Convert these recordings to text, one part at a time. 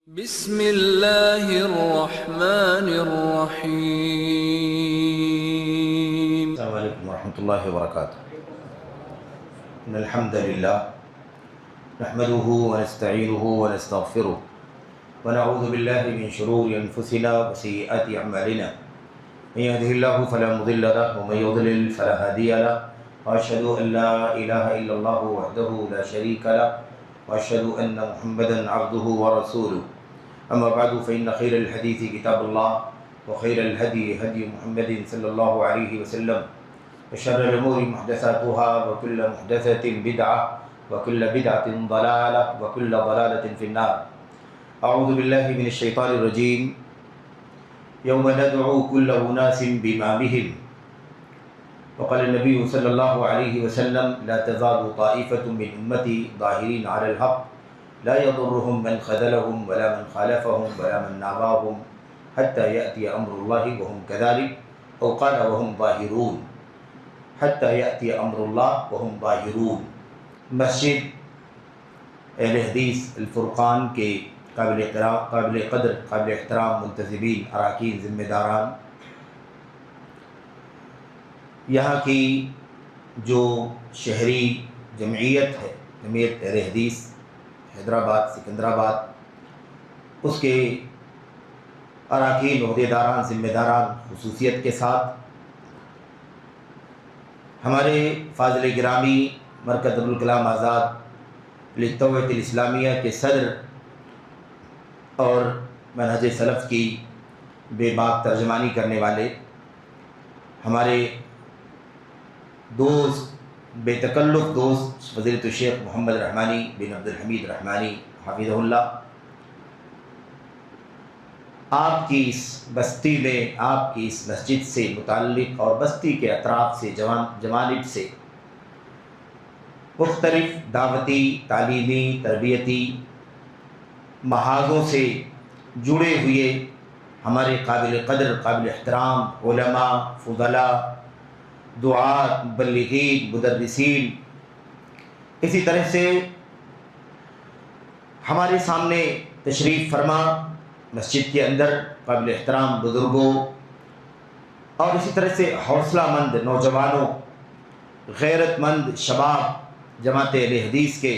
بسم اللہ الرحمن الرحیم۔ السلام علیکم ورحمۃ اللہ وبرکاتہ۔ ان الحمد للہ نحمده ونستعینه ونستغفره ونعوذ باللہ من شرور انفسنا وسیئات اعمالنا من يهده الله فلا مضل له ومن يضلل فلا هادي له واشهد ان لا اله الا الله وحده لا شريك له واشهد ان محمدا عبده ورسوله اما بعد فان خير الحديث كتاب الله وخير الهدي هدي محمد صلى الله عليه وسلم وشر الامور محدثاتها وكل محدثة بدعة وكل بدعة ضلالة وكل ضلالة في النار۔ اعوذ بالله من الشيطان الرجيم۔ يوم ندعو كل اناس بامامهم وقال النبي صلى الله عليه وسلم لا تزال طائفة من امتي ظاهرين على الحق لا يضرهم من خذلهم ولا من خالفهم ولا من ناباهم حتى يأتي أمر الله وهم كذلك أو قال وهم ظاهرون حتى يأتي أمر الله وهم ظاهرون۔ مسجد اہل حدیث الفرقان کے قابل قدر قابل احترام منتظمین اراکین ذمہ داران، یہاں کی جو شہری جمعیت ہے، جمعیت اہل حدیث حیدرآباد سکندرآباد، اس کے اراکین عہدیداران ذمہ داران خصوصیت کے ساتھ ہمارے فاضل گرامی مرکز ابوالکلام آزاد للتوعیۃ الاسلامیہ کے صدر اور منہج سلف کی بے باک ترجمانی کرنے والے ہمارے دوست، بے تکلف دوست فضیلت الشیخ محمد رحمانی بن عبد الحمید رحمانی حفظہ اللہ، آپ کی اس بستی میں، آپ کی اس مسجد سے متعلق اور بستی کے اطراف سے جوانب سے مختلف دعوتی، تعلیمی، تربیتی محاذوں سے جڑے ہوئے ہمارے قابل قدر قابل احترام علماء، فضلاء، دعات، مبلغین، مدرسین، اسی طرح سے ہمارے سامنے تشریف فرما مسجد کے اندر قابل احترام بزرگوں، اور اسی طرح سے حوصلہ مند نوجوانوں، غیرت مند شباب، جماعت اہل حدیث کے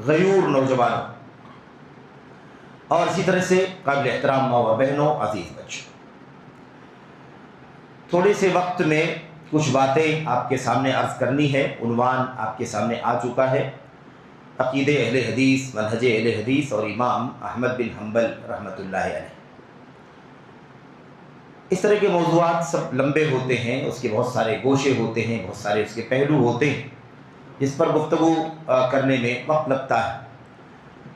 غیور نوجوانوں، اور اسی طرح سے قابل احترام ماں و بہنوں، عزیز بچوں، تھوڑے سے وقت میں کچھ باتیں آپ کے سامنے عرض کرنی ہے۔ عنوان آپ کے سامنے آ چکا ہے، عقیدہ اہل حدیث، منہج اہل حدیث اور امام احمد بن حنبل رحمۃ اللہ علیہ۔ اس طرح کے موضوعات سب لمبے ہوتے ہیں، اس کے بہت سارے گوشے ہوتے ہیں، بہت سارے اس کے پہلو ہوتے ہیں جس پر گفتگو کرنے میں وقت لگتا ہے،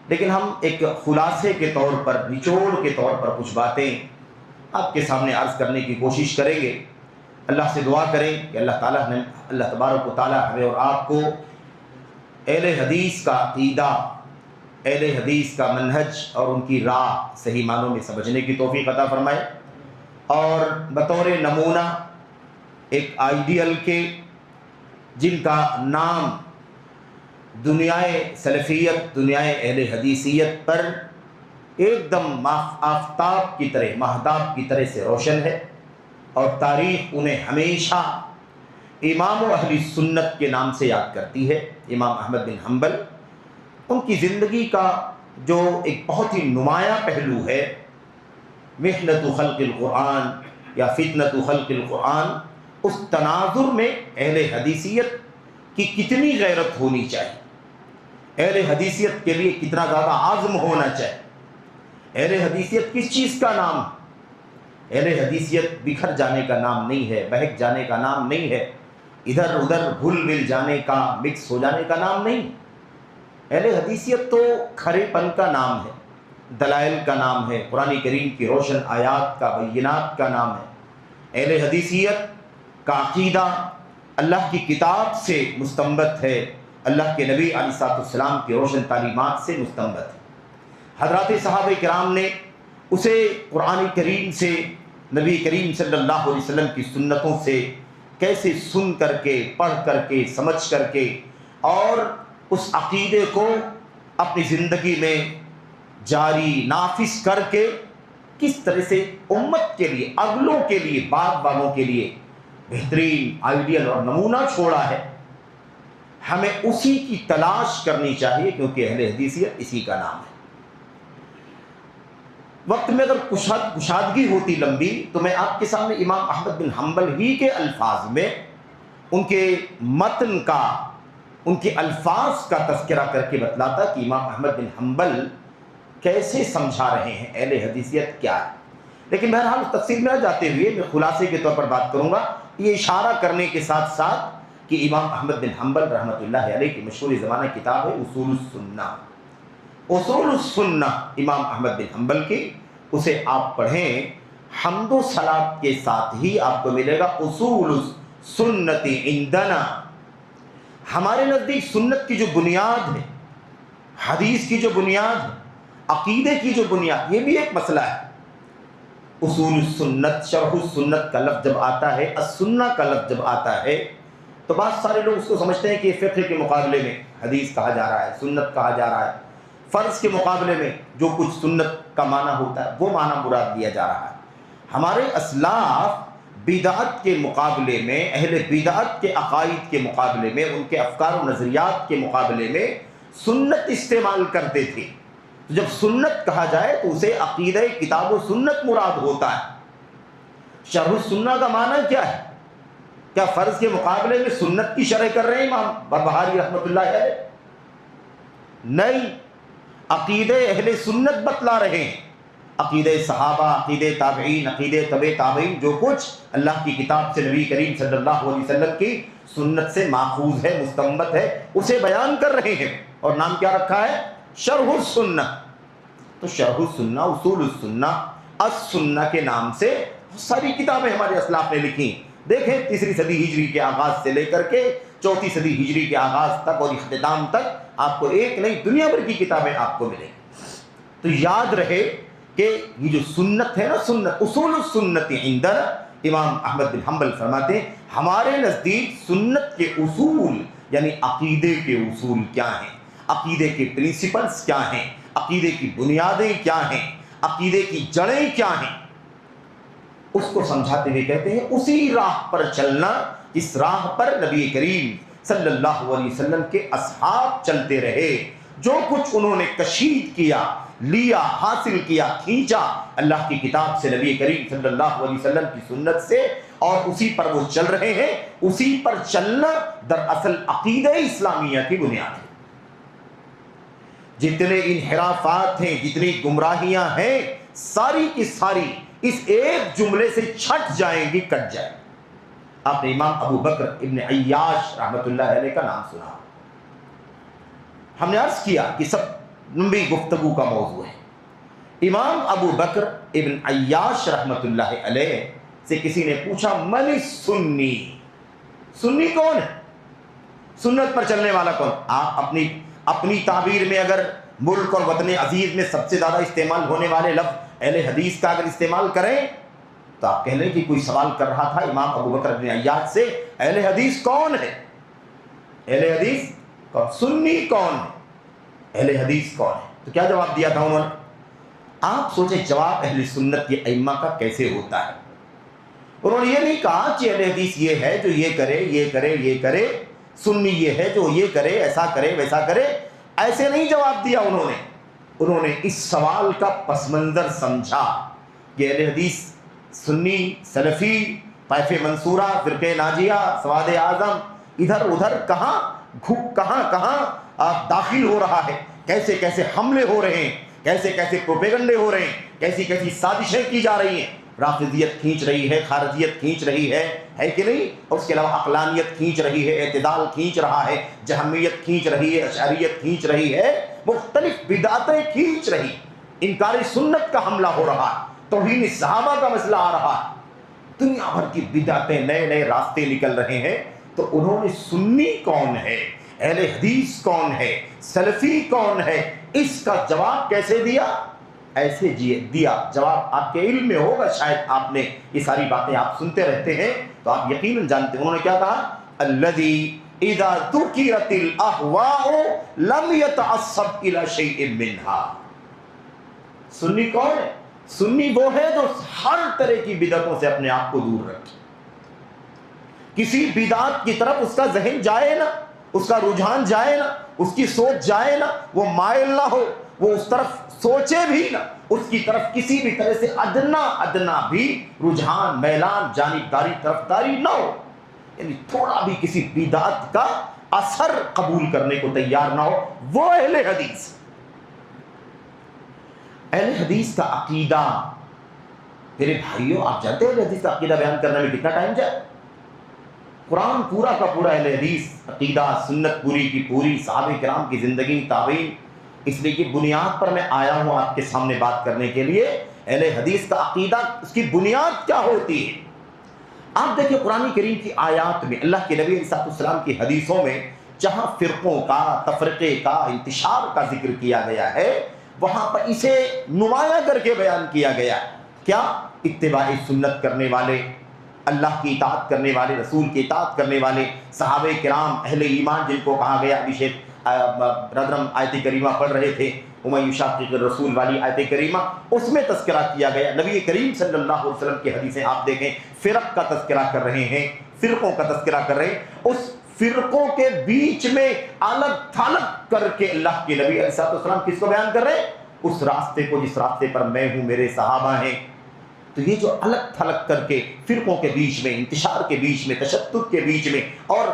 لیکن ہم ایک خلاصے کے طور پر، نچوڑ کے طور پر کچھ باتیں آپ کے سامنے عرض کرنے کی کوشش کریں گے۔ اللہ سے دعا کریں کہ اللہ تبارک و تعالی ہمیں اور آپ کو اہل حدیث کا عقیدہ، اہل حدیث کا منہج اور ان کی راہ صحیح معنوں میں سمجھنے کی توفیق عطا فرمائے، اور بطور نمونہ ایک آئیڈیل کے جن کا نام دنیائے سلفیت، دنیائے اہل حدیثیت پر ایک دم آفتاب کی طرح، ماہتاب کی طرح سے روشن ہے، اور تاریخ انہیں ہمیشہ امام و اہل سنت کے نام سے یاد کرتی ہے، امام احمد بن حنبل۔ ان کی زندگی کا جو ایک بہت ہی نمایاں پہلو ہے، محنت خلق القرآن یا فتنت خلق القرآن، اس تناظر میں اہل حدیثیت کی کتنی غیرت ہونی چاہیے، اہل حدیثیت کے لیے کتنا زیادہ عزم ہونا چاہیے۔ اہل حدیثیت کس چیز کا نام ہے؟ اہل حدیثیت بکھر جانے کا نام نہیں ہے، بہک جانے کا نام نہیں ہے، ادھر ادھر گھل مل جانے کا، مکس ہو جانے کا نام نہیں۔ اہل حدیثیت تو کھرے پن کا نام ہے، دلائل کا نام ہے، قرآن کریم کی روشن آیات کا، بینات کا نام ہے۔ اہل حدیثیت کا عقیدہ اللہ کی کتاب سے مستنبت ہے، اللہ کے نبی علیہ السلام کی روشن تعلیمات سے مستنبت ہے۔ حضرات صحابہ کرام نے اسے قرآن کریم سے، نبی کریم صلی اللہ علیہ وسلم کی سنتوں سے کیسے سن کر کے، پڑھ کر کے، سمجھ کر کے، اور اس عقیدے کو اپنی زندگی میں جاری نافذ کر کے کس طرح سے امت کے لیے، اگلوں کے لیے، بعد والوں کے لیے بہترین آئیڈیل اور نمونہ چھوڑا ہے، ہمیں اسی کی تلاش کرنی چاہیے، کیونکہ اہل حدیثیت اسی کا نام ہے۔ وقت میں اگر کشادگی ہوتی لمبی تو میں آپ کے سامنے امام احمد بن حنبل ہی کے الفاظ میں ان کے متن کا، ان کے الفاظ کا تذکرہ کر کے بتلاتا کہ امام احمد بن حنبل کیسے سمجھا رہے ہیں اہل حدیثیت کیا ہے۔ لیکن بہرحال تفصیل میں نہ جاتے ہوئے میں خلاصے کے طور پر بات کروں گا، یہ اشارہ کرنے کے ساتھ ساتھ کہ امام احمد بن حنبل رحمۃ اللہ علیہ کی مشہور زمانہ کتاب ہے اصول السنہ۔ اصول السنہ امام احمد بن حنبل کی، اسے آپ پڑھیں حمد و صلات کے ساتھ ہی آپ کو ملے گا اصول السنت عندنا، ہمارے نزدیک سنت کی جو بنیاد ہے، حدیث کی جو بنیاد ہے، عقیدے کی جو بنیاد، یہ بھی ایک مسئلہ ہے۔ اصول السنت، شرح السنت کا لفظ جب آتا ہے، السنہ کا لفظ جب آتا ہے تو بہت سارے لوگ اس کو سمجھتے ہیں کہ فقہ کے مقابلے میں حدیث کہا جا رہا ہے، سنت کہا جا رہا ہے، فرض کے مقابلے میں جو کچھ سنت کا معنی ہوتا ہے وہ معنی مراد دیا جا رہا ہے۔ ہمارے اسلاف بدعت کے مقابلے میں، اہل بدعت کے عقائد کے مقابلے میں، ان کے افکار و نظریات کے مقابلے میں سنت استعمال کرتے تھے۔ جب سنت کہا جائے تو اسے عقیدہ کتاب و سنت مراد ہوتا ہے۔ شرح السنہ کا معنی کیا ہے؟ کیا فرض کے مقابلے میں سنت کی شرح کر رہے ہیں امام ببہاری رحمۃ اللہ علیہ؟ نہیں، عقیدہ اہل سنت بتلا رہے ہیں، عقیدہ صحابہ، عقیدہ تابعین، عقیدہ تبع تابعین، جو کچھ اللہ کی کتاب سے، نبی کریم صلی اللہ علیہ وسلم کی سنت سے ماخوذ ہے، مستنبط ہے، اسے بیان کر رہے ہیں، اور نام کیا رکھا ہے؟ شرح السنہ۔ تو شرح السنہ، اصول السنہ، السنہ کے نام سے بہت ساری کتابیں ہمارے اسلاف نے لکھی۔ دیکھیں 3 صدی ہجری کے آغاز سے لے کر کے 4 صدی ہجری کے آغاز تک اور اختتام تک آپ کو ایک نہیں دنیا بھر کی کتابیں آپ کو ملیں۔ تو یاد رہے کہ یہ جو سنت ہے نا، سنت، اصول السنت عندنا، امام احمد بن حنبل فرماتے ہیں ہمارے نزدیک سنت کے اصول یعنی عقیدے کے اصول کیا ہیں، عقیدے کے پرنسپلز کیا ہیں، عقیدے کی بنیادیں کیا ہیں، عقیدے کی جڑیں کیا ہیں، اس کو سمجھاتے ہوئے کہتے ہیں اسی راہ پر چلنا جس راہ پر نبی کریم صلی اللہ علیہ وسلم کے اصحاب چلتے رہے، جو کچھ انہوں نے کشید کیا، لیا، حاصل کیا، کھینچا اللہ کی کتاب سے، نبی کریم صلی اللہ علیہ وسلم کی سنت سے، اور اسی پر وہ چل رہے ہیں، اسی پر چلنا دراصل عقیدہ اسلامیہ کی بنیاد ہے۔ جتنے انحرافات ہیں، جتنی گمراہیاں ہیں، ساری کی ساری اس ایک جملے سے چھٹ جائیں گی، کٹ جائیں گی۔ آپ نے امام ابو بکر ابن عیاش رحمۃ اللہ علیہ کا نام سنا، ہم نے عرض کیا کہ سب لمبی گفتگو کا موضوع ہے۔ امام ابو بکر ابن عیاش رحمۃ اللہ علیہ سے کسی نے پوچھا من السنی، سنی کون ہے، سنت پر چلنے والا کون؟ آپ اپنی تعبیر میں اگر ملک اور وطن عزیز میں سب سے زیادہ استعمال ہونے والے لفظ اہل حدیث کا اگر استعمال کریں تو آپ کہہ لیں کہ کوئی سوال کر رہا تھا امام ابو بکر بن عیاش سے اہل حدیث کون ہے، اہل حدیث کون، سنی کون ہے، اہل حدیث کون ہے؟ تو کیا جواب دیا تھا انہوں نے؟ آپ سوچیں جواب اہل سنت کے ائمہ کا کیسے ہوتا ہے۔ انہوں نے یہ نہیں کہا کہ اہل حدیث یہ ہے جو یہ کرے یہ کرے یہ کرے، سنی یہ ہے جو یہ کرے ایسا کرے ویسا کرے، ایسے نہیں جواب دیا انہوں نے اس سوال کا پس منظر سمجھا کہ اہل حدیث سنی، سلفی، طائفہ منصورہ، فرقہ ناجیہ، سواد اعظم، ادھر ادھر کہاں داخل ہو رہا ہے، کیسے کیسے حملے ہو رہے ہیں، کیسے کیسے پروپیگنڈے ہو رہے ہیں، کیسی کیسی سازشیں کی جا رہی ہیں، رافضیت کھینچ رہی ہے، خارجیت کھینچ رہی ہے کہ نہیں، اور اس کے علاوہ عقلانیت کھینچ رہی ہے، اعتدال کھینچ رہا ہے، جہمیت کھینچ رہی ہے، اشعریت کھینچ رہی ہے، مختلف بدعتیں کھینچ رہی، انکار سنت کا حملہ ہو رہا ہے، توہین صحابہ کا مسئلہ آ رہا ہے، دنیا بھر کی بدعتیں، نئے نئے راستے نکل رہے ہیں۔ تو انہوں نے سنی کون ہے، اہل حدیث کون ہے، سلفی کون ہے، اس کا جواب کیسے دیا؟ ایسے دیا جواب، آپ کے علم میں ہوگا، شاید آپ نے یہ ساری باتیں آپ سنتے رہتے ہیں تو آپ یقیناً جانتے ہیں۔ انہوں نے کیا کہا؟ الذی اذا ذکرت الاہواء لم یتعصب الی شیء منها، سنی کون ہے؟ سنی وہ ہے جو ہر طرح کی بدعتوں سے اپنے آپ کو دور رکھے، کسی بدعت کی طرف اس کا ذہن جائے نہ، اس کا رجحان جائے نہ، اس کی سوچ جائے نہ، وہ مائل نہ ہو، وہ اس طرف سوچے بھی نہ، اس کی طرف کسی بھی طرح سے ادنا بھی رجحان، میلان، جانبداری، طرفداری نہ ہو، یعنی تھوڑا بھی کسی بدعت کا اثر قبول کرنے کو تیار نہ ہو، وہ اہل حدیث۔ اہل حدیث کا عقیدہ، میرے بھائیوں آپ جانتے ہیں اہل حدیث کا عقیدہ بیان کرنے میں کتنا ٹائم جائے؟ قرآن پورا کا پورا اہل حدیث عقیدہ، سنت پوری کی پوری، صحابہ کرام کی زندگی، تابعین، اس لیے کہ بنیاد پر میں آیا ہوں آپ کے سامنے بات کرنے کے لیے۔ اہل حدیث کا عقیدہ، اس کی بنیاد کیا ہوتی ہے؟ آپ دیکھیں قرآن کریم کی آیات میں، اللہ کے نبی علیہ السلام کی حدیثوں میں جہاں فرقوں کا، تفرقے کا، انتشار کا ذکر کیا گیا ہے، وہاں پر اسے نمایاں کر کے بیان کیا گیا ہے۔ کیا؟ اتباع سنت کرنے والے، اللہ کی اطاعت کرنے والے، رسول کی اطاعت کرنے والے، صحابہ کرام، اہل ایمان جن کو کہا گیا۔ ابھی شیخ برادرم آیت کریمہ پڑھ رہے تھے، وَمَن يُشَاقِقِ الرَّسُولَ والی آیت کریمہ، اس میں تذکرہ کیا گیا۔ نبی کریم صلی اللہ علیہ وسلم کی حدیثیں آپ دیکھیں، فرق کا تذکرہ کر رہے ہیں، فرقوں کا تذکرہ کر رہے ہیں، اس فرقوں کے بیچ میں الگ تھلگ کر کے اللہ کے نبی علیہ السلام کس کو بیان کر رہے ہیں؟ اس راستے کو جس راستے پر میں ہوں، میرے صحابہ ہیں۔ تو یہ جو الگ تھلگ کر کے فرقوں کے بیچ میں، انتشار کے بیچ میں، تشدد کے بیچ میں، اور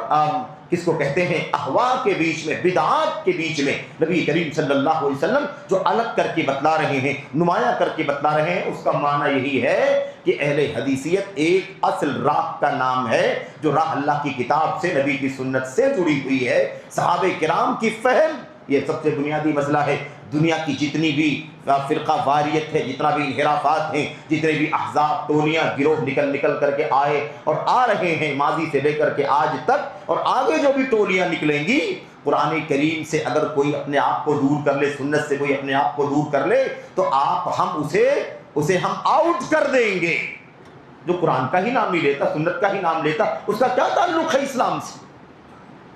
کس کو کہتے ہیں اہواء کے بیچ میں، بدعات کے بیچ میں نبی کریم صلی اللہ علیہ وسلم جو الگ کر کے بتلا رہے ہیں، نمایاں کر کے بتلا رہے ہیں، اس کا معنی یہی ہے کہ اہل حدیثیت ایک اصل راہ کا نام ہے، جو راہ اللہ کی کتاب سے، نبی کی سنت سے جڑی ہوئی ہے۔ صحابہ کرام کی فہم یہ سب سے بنیادی مسئلہ ہے۔ دنیا کی جتنی بھی فرقہ واریت ہے، جتنا بھی انحرافات ہیں، جتنے بھی احزاب، ٹولیاں، گروہ نکل کر کے آئے اور آ رہے ہیں ماضی سے لے کر کے آج تک، اور آگے جو بھی ٹولیاں نکلیں گی، قرآن کریم سے اگر کوئی اپنے آپ کو دور کر لے، سنت سے کوئی اپنے آپ کو دور کر لے، تو ہم اسے ہم آؤٹ کر دیں گے۔ جو قرآن کا ہی نام نہیں لیتا، سنت کا ہی نام لیتا، اس کا کیا تعلق ہے اسلام سے؟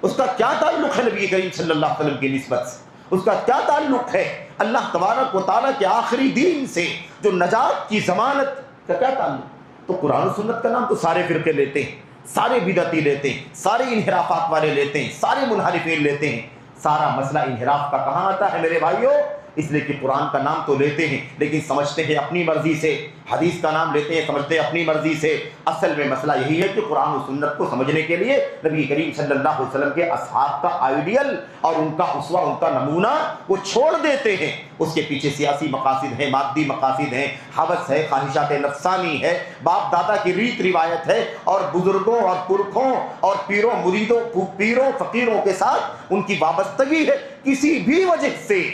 اس کا کیا تعلق ہے نبی کریم صلی اللہ علیہ وسلم کی نسبت سے؟ اس کا کیا تعلق ہے اللہ تبارک و تعالیٰ کے آخری دین سے، جو نجات کی ضمانت کا کیا تعلق؟ تو قرآن و سنت کا نام تو سارے فرقے لیتے ہیں، سارے بدعتی لیتے ہیں، سارے انحرافات والے لیتے ہیں، سارے منحرفین لیتے ہیں۔ سارا مسئلہ انحراف کا کہاں آتا ہے میرے بھائیوں؟ اس لیے کہ قرآن کا نام تو لیتے ہیں لیکن سمجھتے ہیں اپنی مرضی سے، حدیث کا نام لیتے ہیں سمجھتے ہیں اپنی مرضی سے۔ اصل میں مسئلہ یہی ہے کہ قرآن و سنت کو سمجھنے کے لیے نبی کریم صلی اللہ علیہ وسلم کے اصحاب کا آئیڈیل اور ان کا اسوہ، ان کا نمونہ وہ چھوڑ دیتے ہیں۔ اس کے پیچھے سیاسی مقاصد ہیں، مادی مقاصد ہیں، ہوس ہے، خواہشات نفسانی ہے، باپ دادا کی ریت روایت ہے، اور بزرگوں اور پرکھوں اور پیروں مریدوں، پیروں فقیروں کے ساتھ ان کی وابستگی ہے کسی بھی وجہ سے۔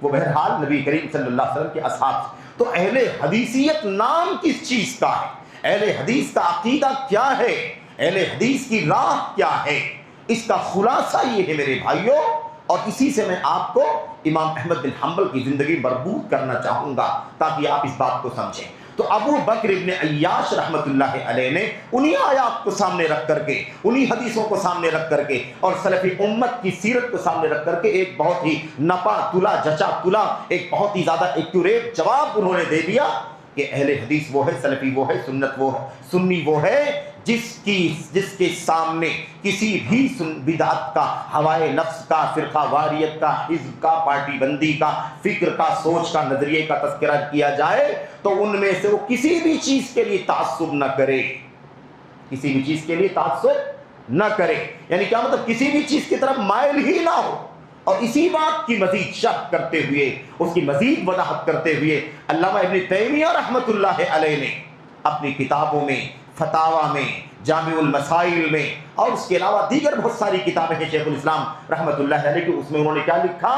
وہ بہرحال نبی کریم صلی اللہ علیہ وسلم کے اصحاب سے۔ تو اہل حدیثیت نام کس چیز کا ہے؟ اہل حدیث کا عقیدہ کیا ہے؟ اہل حدیث کی راہ کیا ہے؟ اس کا خلاصہ یہ ہے میرے بھائیوں، اور اسی سے میں آپ کو امام احمد بن حنبل کی زندگی مربوط کرنا چاہوں گا تاکہ آپ اس بات کو سمجھیں۔ تو ابو بکر ابن عیاش رحمۃ اللہ علیہ نے انہی آیات کو سامنے رکھ کر کے، انہی حدیثوں کو سامنے رکھ کر کے، اور سلف امت کی سیرت کو سامنے رکھ کر کے ایک بہت ہی نپا تلا جچا تلا، ایک بہت ہی زیادہ ایکوریٹ جواب انہوں نے دے دیا کہ اہل حدیث وہ ہے، سلفی وہ ہے، سنت وہ ہے، سنی وہ ہے جس کے سامنے کسی بھی بدعت کا، ہوائے نفس کا، فرقہ واریت کا، حزب کا، پارٹی بندی کا، فکر کا، سوچ کا، نظریے کا تذکرہ کیا جائے تو ان میں سے وہ کسی بھی چیز کے لیے تعصب نہ کرے، کسی بھی چیز کے لیے تعصب نہ کرے۔ یعنی کیا مطلب؟ کسی بھی چیز کی طرف مائل ہی نہ ہو۔ اور اسی بات کی مزید شرح کرتے ہوئے، اس کی مزید وضاحت کرتے ہوئے، علامہ ابن تیمیہ رحمۃ اللہ علیہ نے اپنی کتابوں میں، فتاویٰ میں، جامع المسائل میں، اور اس کے علاوہ دیگر بہت ساری کتابیں ہیں شیخ الاسلام رحمۃ اللہ علیہ کی، اس میں انہوں نے کیا لکھا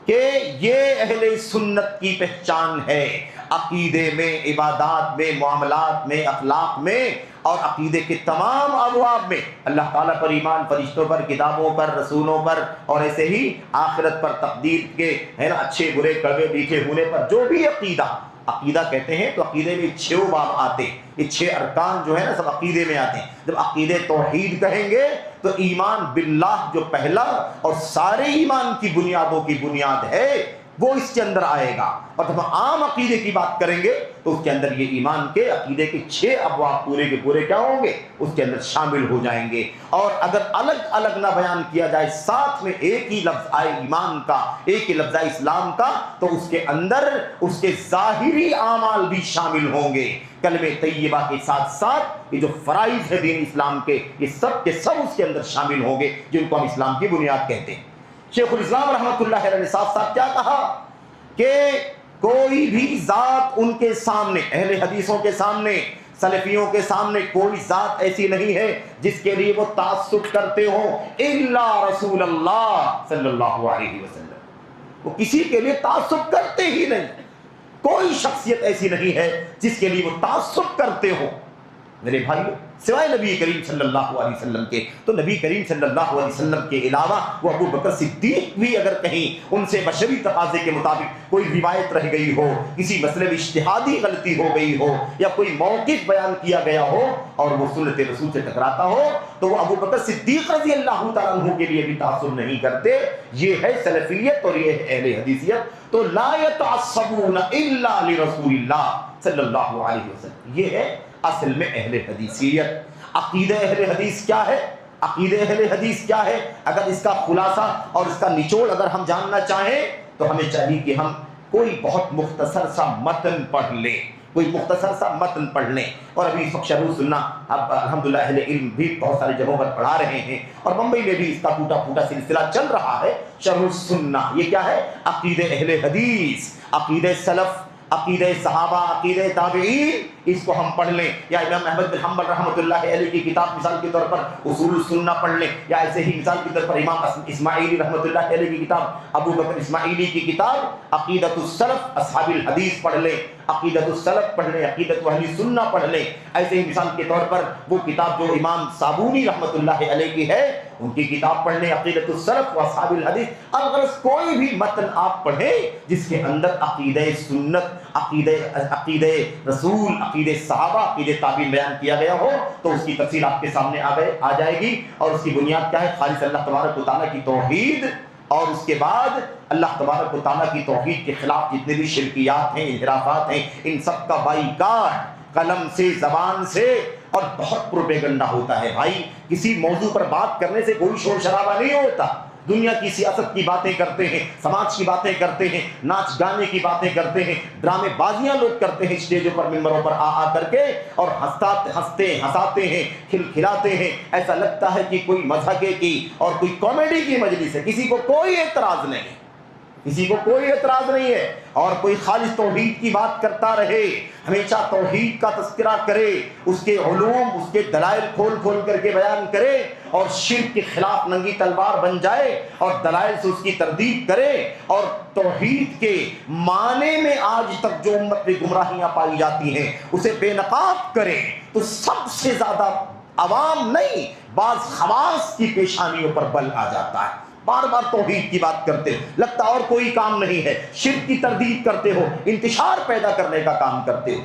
کہ یہ اہل سنت کی پہچان ہے، عقیدے میں، عبادات میں، معاملات میں، اخلاق میں، اور عقیدے کے تمام ابواب میں، اللہ تعالیٰ پر ایمان، فرشتوں پر، کتابوں پر، رسولوں پر، اور ایسے ہی آخرت پر، تقدیر کے ہے نا اچھے برے، کڑوے میٹھے ہونے پر، جو بھی عقیدہ کہتے ہیں تو عقیدے میں 6 باب آتے ہیں، یہ 6 ارکان جو ہے نا سب عقیدے میں آتے ہیں۔ جب عقیدے توحید کہیں گے تو ایمان باللہ جو پہلا اور سارے ایمان کی بنیادوں کی بنیاد ہے، وہ اس کے اندر آئے گا. اور جب ہم عام عقیدے کی بات کریں گے تو اس کے اندر یہ ایمان کے عقیدے کے 6 ابواب پورے کے پورے کیا ہوں گے, اس کے اندر شامل ہو جائیں گے. اور اگر الگ الگ نہ بیان کیا جائے, ساتھ میں ایک ہی لفظ آئے ایمان کا, ایک ہی لفظ آئے اسلام کا, تو اس کے اندر اس کے ظاہری اعمال بھی شامل ہوں گے. کلمہ طیبہ کے ساتھ ساتھ یہ جو فرائض ہے دین اسلام کے, یہ سب کے سب اس کے اندر شامل ہوں گے, جن کو ہم اسلام کی بنیاد کہتے ہیں. شیخ الاسلام رحمۃ اللہ علیہ نے صاف صاف کیا کہا کہ کوئی بھی ذات ان کے سامنے, اہل حدیثوں کے سامنے, سلفیوں کے سامنے کوئی ذات ایسی نہیں ہے جس کے لیے وہ تعصب کرتے ہوں الا رسول اللہ صلی اللہ علیہ وسلم. وہ کسی کے لیے تعصب کرتے ہی نہیں. کوئی شخصیت ایسی نہیں ہے جس کے لیے وہ تعصب کرتے ہوں. میرے بھائیو, سوائے نبی کریم صلی اللہ علیہ وسلم کے, تو نبی کریم صلی اللہ علیہ وسلم کے علاوہ وہ ابو بکر صدیق بھی اگر کہیں ان سے بشری تقاضے کے مطابق کوئی روایت رہ گئی ہو, کسی مسئلے میں اجتہادی غلطی ہو گئی ہو, یا کوئی موقف بیان کیا گیا ہو اور وہ سنت رسول سے ٹکراتا ہو, تو وہ ابو بکر صدیق رضی اللہ تعالیٰ عنہ کے لیے بھی تعصب نہیں کرتے. یہ ہے سلفیت اور یہ ہے اہل حدیثیت. تو لا يتعصبون الا لرسول اللہ صلی اللہ علیہ وسلم, یہ ہے اصل میں اہل حدیثیت. عقیدہ اہل حدیث کیا ہے؟ عقیدہ اہل حدیث کیا ہے؟ اگر اس کا خلاصہ اور اس کا نچوڑ اگر ہم جاننا چاہیں تو ہمیں چاہیے کہ ہم کوئی بہت مختصر سا متن پڑھ لیں, کوئی مختصر سا متن پڑھ لیں. اور ابھی اس وقت شرح السنہ اب الحمدللہ اہل علم بھی بہت ساری جگہوں پر پڑھا رہے ہیں, اور ممبئی میں بھی اس کا ٹوٹا پھوٹا سلسلہ چل رہا ہے. شرح السنہ یہ کیا ہے؟ عقیدہ اہل حدیث, عقیدہ سلف, عقیدہ صحابہ, عقیدہ تابعین, اس کو ہم پڑھ لیں. یا امام احمد بن حنبل رحمۃ اللہ علیہ کی کتاب مثال کے طور پر اصول السنہ پڑھ لیں, یا ایسے ہی مثال کے طور پر امام اسماعیلی رحمۃ اللہ علیہ کی کتاب, ابو بکر اسماعیلی کی کتاب عقیدۃ السلف اصحاب الحدیث پڑھ لیں, عقیدۃ السلف پڑھ لیں, عقیدۃ اہل سنہ پڑھ لیں. ایسے ہی مثال کے طور پر وہ کتاب جو امام صابونی رحمۃ اللہ علیہ کی ہے, ان کی کتاب پڑھ لیں عقیدۃ السلف و اصحاب الحدیث. اگر کوئی بھی متن آپ پڑھیں جس کے اندر عقیدہ سنت, عقیدہ رسول, عقیدہ صحابہ, عقیدہ تابعین بیان کیا گیا ہو, تو اس کی تفصیل آپ کے سامنے آ جائے گی. اور اس کی بنیاد کیا ہے؟ خالص اللہ تبارک و تعالیٰ کی توحید, اور اس کے بعد اللہ تبارک و تعالیٰ کی توحید کے خلاف جتنے بھی شرکیات ہیں, انحرافات ہیں, ان سب کا بائیکاٹ قلم سے, زبان سے. اور بہت پروپیگنڈا ہوتا ہے بھائی, کسی موضوع پر بات کرنے سے کوئی شور شرابہ نہیں ہوتا. دنیا کی سیاست کی باتیں کرتے ہیں, سماج کی باتیں کرتے ہیں, ناچ گانے کی باتیں کرتے ہیں, ڈرامے بازیاں لوگ کرتے ہیں اسٹیجوں پر, ممبروں پر آ کر کے, اور ہنساتے ہیں, کھلاتے ہیں. ایسا لگتا ہے کہ کوئی مذاق کی اور کوئی کامیڈی کی مجلس ہے. کسی کو کوئی اعتراض نہیں, کسی کو کوئی اعتراض نہیں ہے. اور کوئی خالص توحید کی بات کرتا رہے, ہمیشہ توحید کا تذکرہ کرے, اس کے علوم, اس کے دلائل کھول کھول کر کے بیان کرے, اور شرک کے خلاف ننگی تلوار بن جائے اور دلائل سے اس کی تردید کرے. اور توحید کے معنی میں آج تک جو امت میں گمراہیاں پائی جاتی ہیں اسے بے نقاب کرے, تو سب سے زیادہ عوام نہیں, بعض خواص کی پیشانیوں پر بل آ جاتا ہے. بار بار توحید کی بات کرتے ہو, لگتا اور کوئی کام نہیں ہے, شرک کی تردید کرتے ہو, انتشار پیدا کرنے کا کام کرتے ہو.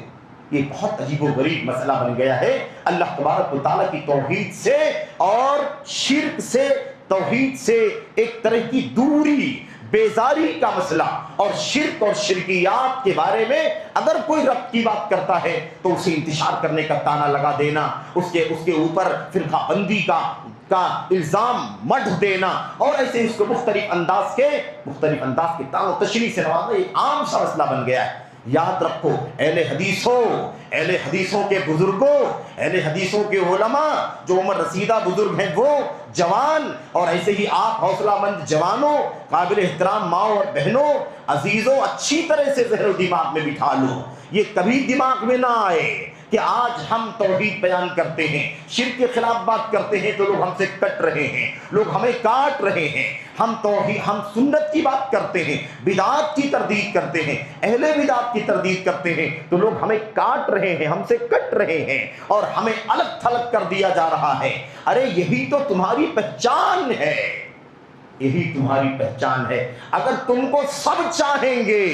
یہ بہت عجیب و غریب مسئلہ بن گیا ہے. اللہ تبارک و تعالیٰ کی توحید سے اور شرک سے, توحید سے ایک طرح کی دوری, بیزاری کا مسئلہ. اور شرک اور شرکیات کے بارے میں اگر کوئی رب کی بات کرتا ہے تو اسے انتشار کرنے کا تانا لگا دینا, اس کے اوپر فرقہ بندی کا الزام مڈ دینا, اور ایسے اس کو مختلف انداز کے تان و تشریح سے نوازنا ایک عام سا مسئلہ بن گیا ہے. یاد رکھو, اہل حدیثوں کے بزرگوں, اہل حدیثوں کے علماء جو عمر رسیدہ بزرگ ہیں وہ جوان, اور ایسے ہی آپ حوصلہ مند جوانوں, قابل احترام ماؤں اور بہنوں, عزیزوں, اچھی طرح سے ذہن و دماغ میں بٹھا لو. یہ کبھی دماغ میں نہ آئے کہ آج ہم توحید بیان کرتے ہیں, شرک کے خلاف بات کرتے ہیں تو لوگ ہم سے کٹ رہے ہیں, لوگ ہمیں کاٹ رہے ہیں. ہم سنت کی بات کرتے ہیں, بدعات کی تردید کرتے ہیں, اہل بدعات کی تردید کرتے ہیں, تو لوگ ہمیں کاٹ رہے ہیں, ہم سے کٹ رہے ہیں, اور ہمیں الگ تھلگ کر دیا جا رہا ہے. ارے یہی تو تمہاری پہچان ہے, یہی تمہاری پہچان ہے. اگر تم کو سب چاہیں گے,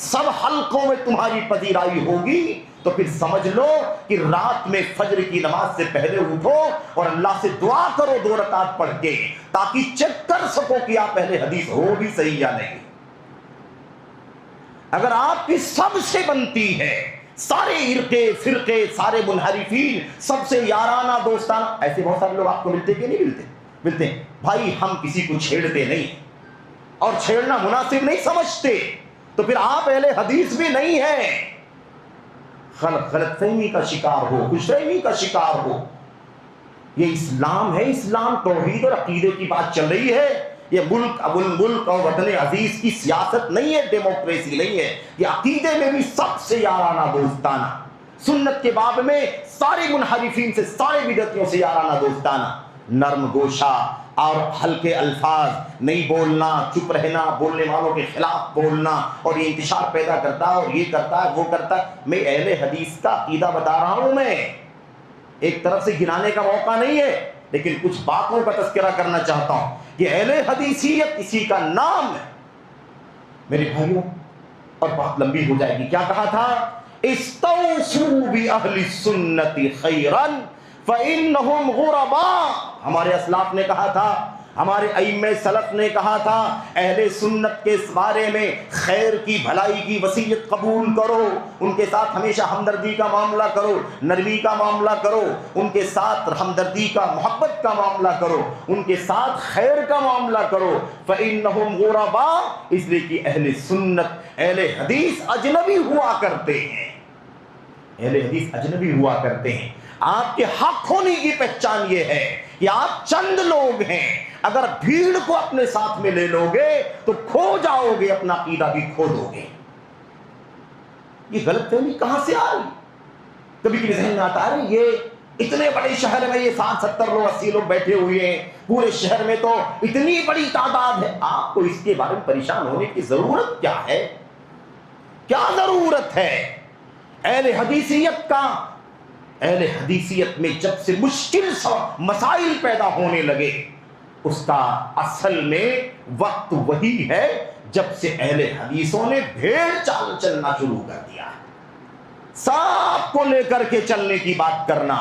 سب حلقوں میں تمہاری پذیرائی ہوگی, تو پھر سمجھ لو کہ رات میں فجر کی نماز سے پہلے اٹھو اور اللہ سے دعا کرو 2 رکعت پڑھ کے, تاکہ چیک کر سکو کہ آپ اہل حدیث ہو بھی صحیح یا نہیں. اگر آپ کی سب سے بنتی ہے، سارے عرقے فرقے سارے منحرفین سب سے یارانہ دوستانہ، ایسے بہت سارے لوگ آپ کو ملتے کہ نہیں ملتے ہیں بھائی، ہم کسی کو چھیڑتے نہیں اور چھیڑنا مناسب نہیں سمجھتے، تو پھر آپ اہل حدیث بھی نہیں ہیں، غلط فہمی کا شکار ہو، خوش فہمی کا شکار ہو۔ یہ اسلام ہے، اسلام توحید اور عقیدے کی بات چل رہی ہے، یہ ملک ابو الملک اور وطن عزیز کی سیاست نہیں ہے، ڈیموکریسی نہیں ہے، یہ عقیدے میں بھی سب سے یارانہ دوستانہ، سنت کے باب میں سارے منحرفین سے سارے بدعتیوں سے یارانہ دوستانہ، نرم گوشہ اور ہلکے الفاظ، نہیں بولنا، چپ رہنا، بولنے والوں کے خلاف بولنا، اور یہ انتشار پیدا کرتا ہے اور یہ کرتا ہے وہ کرتا ہے۔ میں اہل حدیث کا عقیدہ بتا رہا ہوں، میں ایک طرف سے گنانے کا موقع نہیں ہے، لیکن کچھ باتوں کا تذکرہ کرنا چاہتا ہوں کہ اہل حدیثیت اسی کا نام ہے میرے بھائیوں، اور بات لمبی ہو جائے گی۔ کیا کہا تھا؟ استوصوا بأہل السنت خیرا فإنہم غرباء، ہمارے اسلاف نے کہا تھا، ہمارے ائمہ سلف نے کہا تھا، اہل سنت کے بارے میں خیر کی بھلائی کی وصیت قبول کرو، ان کے ساتھ ہمیشہ ہمدردی کا معاملہ کرو، نرمی کا معاملہ کرو، ان کے ساتھ ہمدردی کا محبت کا معاملہ کرو، ان کے ساتھ خیر کا معاملہ کرو۔ فإنہم غرباء، اس لیے کہ اہل سنت اہل حدیث اجنبی ہوا کرتے ہیں، اہل حدیث اجنبی ہوا کرتے ہیں۔ آپ کے حق ہونے کی پہچان یہ ہے کہ آپ چند لوگ ہیں، اگر بھیڑ کو اپنے ساتھ میں لے لو گے تو کھو جاؤ گے، اپنا عقیدہ بھی کھو دو گے۔ یہ غلط فہمی کہاں سے آ رہی؟ کبھی کبھی ذہن میں آتا ہے یہ اتنے بڑے شہر میں یہ 60-70 لوگ 80 لوگ بیٹھے ہوئے ہیں، پورے شہر میں تو اتنی بڑی تعداد ہے، آپ کو اس کے بارے میں پریشان ہونے کی ضرورت کیا ہے؟ کیا ضرورت ہے؟ اہل حدیثیت میں جب سے مشکل مسائل پیدا ہونے لگے، اس کا اصل میں وقت وہی ہے جب سے اہل حدیثوں نے بھیڑ چال چلنا شروع کر دیا، سب کو لے کر کے چلنے کی بات کرنا۔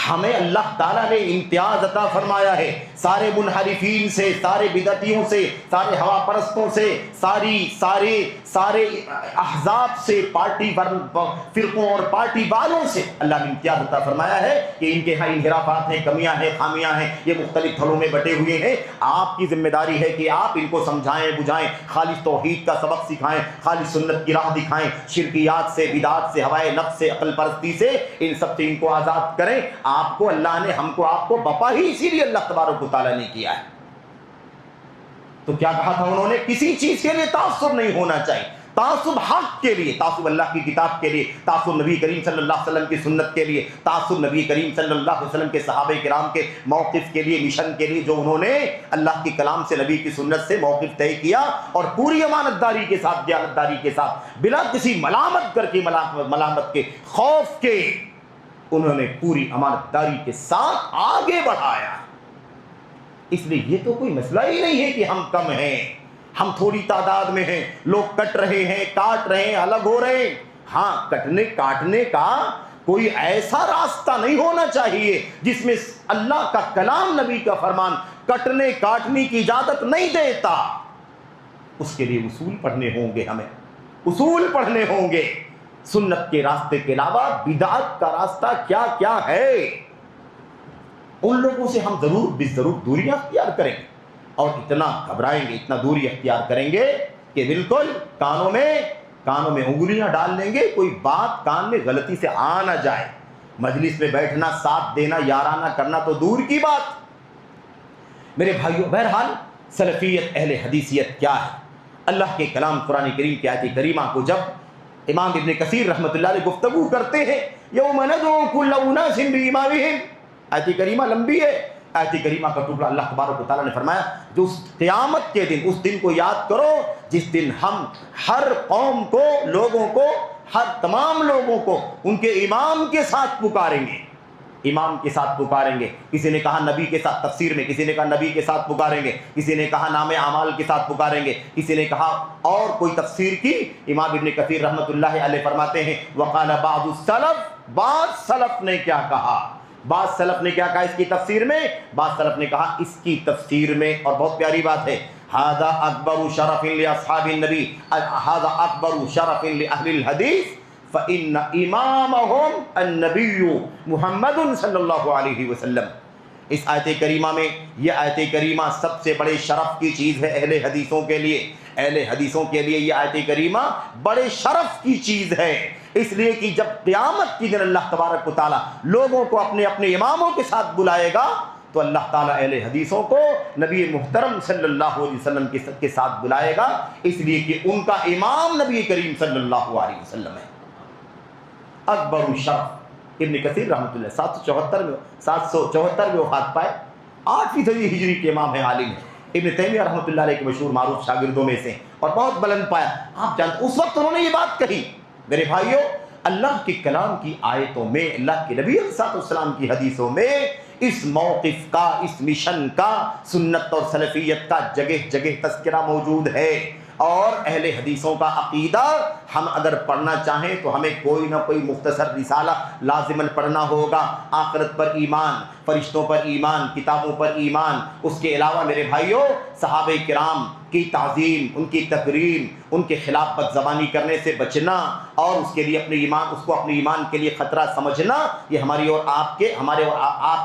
ہمیں اللہ تعالیٰ نے امتیاز عطا فرمایا ہے سارے منحرفین سے، سارے بدعتیوں سے، سارے ہوا پرستوں سے، سارے احزاب سے، پارٹی فرقوں اور پارٹی والوں سے اللہ نے امتیاز عطا فرمایا ہے کہ ان کے ہاں انحرافات ہیں، کمیاں ہیں، خامیاں ہیں، یہ مختلف تھلوں میں بٹے ہوئے ہیں۔ آپ کی ذمہ داری ہے کہ آپ ان کو سمجھائیں بجھائیں، خالص توحید کا سبق سکھائیں، خالص سنت کی راہ دکھائیں، شرکیات سے، بدعات سے، ہوائے نفس سے، عقل پرستی سے، ان سب سے ان کو آزاد کریں۔ آپ کو اللہ نے، ہم کو، آپ کو بپا ہی اسی لیے اللہ تبارک و تعالیٰ نے کیا ہے۔ تو کیا کہا تھا انہوں نے؟ کسی چیز کے لیے تعصب نہیں ہونا چاہیے، تعصب حق کے لیے، تعصب اللہ کی کتاب کے لیے، تعصب نبی کریم صلی اللہ علیہ وسلم کی سنت کے لیے، تعصب نبی کریم صلی اللہ علیہ وسلم کے صحابہ کرام کے موقف کے لیے، مشن کے لیے، جو انہوں نے اللہ کے کلام سے، نبی کی سنت سے موقف طے کیا اور پوری امانتداری کے ساتھ، دیانتداری کے ساتھ، بلا کسی ملامت کر کے، ملامت کے خوف کے، انہوں نے پوری امانتداری کے ساتھ آگے بڑھایا۔ اس لیے یہ تو کوئی مسئلہ ہی نہیں ہے کہ ہم کم ہیں، ہم تھوڑی تعداد میں ہیں، لوگ کٹ رہے ہیں، کاٹ رہے ہیں، الگ ہو رہے ہیں۔ ہاں، کٹنے کاٹنے کا کوئی ایسا راستہ نہیں ہونا چاہیے جس میں اللہ کا کلام، نبی کا فرمان کٹنے کاٹنے کی اجازت نہیں دیتا۔ اس کے لیے اصول پڑھنے ہوں گے، ہمیں اصول پڑھنے ہوں گے۔ سنت کے راستے کے علاوہ بدعت کا راستہ کیا کیا ہے، ان لوگوں سے ہم ضرور دوریاں اختیار کریں گے، اور اتنا گھبرائیں گے، اتنا دوری اختیار کریں گے کہ بالکل کانوں میں انگلیاں ڈال لیں گے، کوئی بات کان میں غلطی سے آ نہ جائے۔ مجلس میں بیٹھنا، ساتھ دینا، یارانہ کرنا تو دور کی بات۔ میرے بھائیوں، بہرحال سلفیت، اہل حدیثیت کیا ہے؟ اللہ کے کلام قرآن کریم کی آیت کریمہ کو جب امام ابن کثیر رحمۃ اللہ علیہ گفتگو کرتے ہیں، یوم ندعو کل اناس بامامہم، آیت کریمہ لمبی ہے، آیت کریمہ کا ٹکڑا اللہ تبارک و تعالیٰ نے فرمایا جو اس قیامت کے دن، اس دن کو یاد کرو جس دن ہم ہر قوم کو، لوگوں کو، تمام لوگوں کو ان کے امام کے ساتھ پکاریں گے، امام کے ساتھ پکاریں گے۔ کسی نے کہا نبی کے ساتھ، تفسیر میں کسی نے کہا نبی کے ساتھ پکاریں گے، کسی نے کہا نام اعمال کے ساتھ پکاریں گے، کسی نے کہا اور کوئی تفسیر کی۔ امام ابن کثیر رحمۃ اللہ علیہ فرماتے ہیں وقال بعض السلف، بعض سلف نے کیا کہا، اس کی تفسیر میں، بعض سلف نے کہا اس کی تفسیر میں، اور بہت پیاری بات ہے، ھذا اکبر شرف لاصحاب النبی، ھذا اکبر شرف لاہل الحدیث فإن امامهم النبی محمد صلی اللہ علیہ وسلم۔ اس آیت کریمہ میں، یہ آیت کریمہ سب سے بڑے شرف کی چیز ہے اہل حدیثوں کے لیے۔ اہل حدیثوں کے لیے یہ آیت کریمہ بڑے شرف کی چیز ہے، اس لیے کہ جب قیامت کی دن اللہ تبارک و تعالیٰ لوگوں کو اپنے اپنے اماموں کے ساتھ بلائے گا تو اللہ تعالیٰ اہل حدیثوں کو نبی محترم صلی اللہ علیہ وسلم کے ساتھ بلائے گا، اس لیے کہ ان کا امام نبی کریم صلی اللہ علیہ وسلم ہے۔ اکبر الشرف، ابن کثیر رحمۃ اللہ 774 میں وفات پائے، 8ویں صدی ہجری کے امام ہیں، عالم ہیں۔ ابن تیمیہ رحمۃ اللہ علیہ کے مشہور معروف شاگردوں میں سے، اور بہت بلند پایا۔ آپ جانتے اس وقت انہوں نے یہ بات کہی، میرے بھائیوں، اللہ کے کلام کی آیتوں میں، اللہ کے نبی علیہ السلام کی حدیثوں میں اس موقف کا، اس مشن کا، سنت اور سلفیت کا جگہ جگہ تذکرہ موجود ہے۔ اور اہل حدیثوں کا عقیدہ ہم اگر پڑھنا چاہیں تو ہمیں کوئی نہ کوئی مختصر رسالہ لازماً پڑھنا ہوگا۔ آخرت پر ایمان، فرشتوں پر ایمان، کتابوں پر ایمان، اس کے علاوہ میرے بھائیوں صحابہ کرام کی تعظیم، ان کی تکریم، ان کے خلاف بد زبانی کرنے سے بچنا، اور اس کے لیے اس کو اپنے ایمان کے لیے خطرہ سمجھنا، یہ ہمارے اور آپ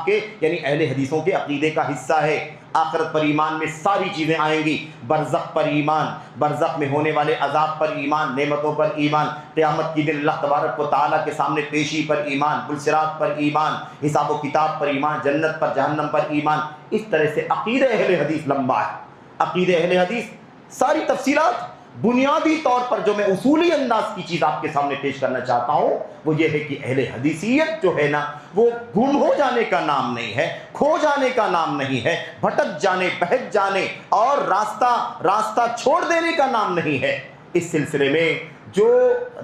کے یعنی اہل حدیثوں کے عقیدے کا حصہ ہے۔ آخرت پر ایمان میں ساری چیزیں آئیں گی، برزخ پر ایمان، برزخ میں ہونے والے عذاب پر ایمان، نعمتوں پر ایمان، قیامت کی دن اللہ تبارک و تعالیٰ کے سامنے پیشی پر ایمان، پلصراط پر ایمان، حساب و کتاب پر ایمان، جنت پر جہنم پر ایمان۔ اس طرح سے عقیدہ اہل حدیث لمبا ہے۔ عقیدہ اہل حدیث ساری تفصیلات، بنیادی طور پر جو میں اصولی انداز کی چیز آپ کے سامنے پیش کرنا چاہتا ہوں وہ یہ ہے کہ اہل حدیثیت جو ہے نا، وہ گم ہو جانے کا نام نہیں ہے، کھو جانے کا نام نہیں ہے، بھٹک جانے، بہک جانے اور راستہ چھوڑ دینے کا نام نہیں ہے۔ اس سلسلے میں جو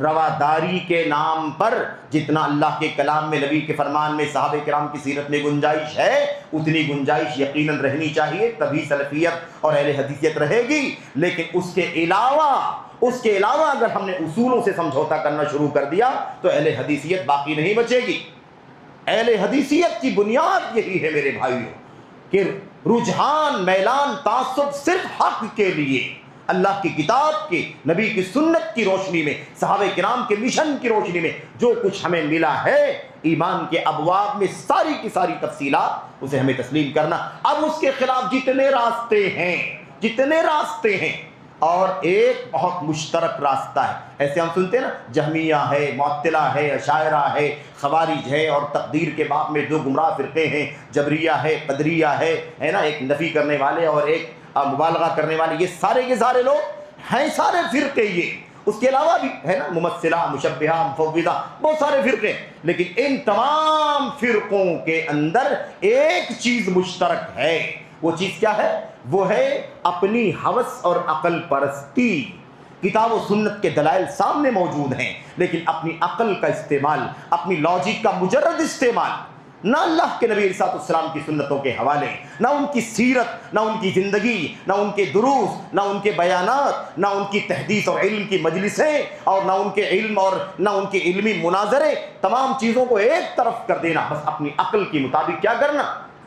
رواداری کے نام پر جتنا اللہ کے کلام میں، نبی کے فرمان میں، صحابہ کرام کی سیرت میں گنجائش ہے، اتنی گنجائش یقیناً رہنی چاہیے، تبھی سلفیت اور اہل حدیثیت رہے گی۔ لیکن اس کے علاوہ اگر ہم نے اصولوں سے سمجھوتا کرنا شروع کر دیا تو اہل حدیثیت باقی نہیں بچے گی۔ اہل حدیثیت کی بنیاد یہی ہے میرے بھائیوں کہ رجحان، میلان، تعصب صرف حق کے لیے، اللہ کی کتاب کے، نبی کی سنت کی روشنی میں، صحابہ کرام کے مشن کی روشنی میں جو کچھ ہمیں ملا ہے ایمان کے ابواب میں، ساری کی ساری تفصیلات، اسے ہمیں تسلیم کرنا۔ اب اس کے خلاف جتنے راستے ہیں اور ایک بہت مشترک راستہ ہے، ایسے ہم سنتے ہیں نا، جہمیہ ہے، معطلہ ہے، اشاعرہ ہے، خوارج ہے، اور تقدیر کے باب میں دو گمراہ فرقے ہیں، جبریہ ہے، قدریہ ہے نا، ایک نفی کرنے والے اور ایک مبالغہ کرنے والے، یہ سارے لوگ ہیں، سارے فرقے یہ۔ اس کے علاوہ بھی ہے نا، ممثلہ، مشبہہ، مفوضہ، بہت سارے فرقے، لیکن ان تمام فرقوں کے اندر ایک چیز مشترک ہے۔ وہ چیز کیا ہے؟ وہ ہے اپنی ہوس اور عقل پرستی۔ کتاب و سنت کے دلائل سامنے موجود ہیں، لیکن اپنی عقل کا استعمال، اپنی لاجک کا مجرد استعمال، نہ اللہ کے نبی علیہ السلام کی سنتوں کے حوالے، نہ ان کی سیرت، نہ ان کی زندگی، نہ ان کے دروس، نہ ان کے بیانات، نہ ان کی تحدیث اور علم کی مجلسیں، اور نہ ان کے علم اور نہ ان کے علمی مناظرے، تمام چیزوں کو ایک طرف کر دینا، بس اپنی عقل کے مطابق کیا کرنا؟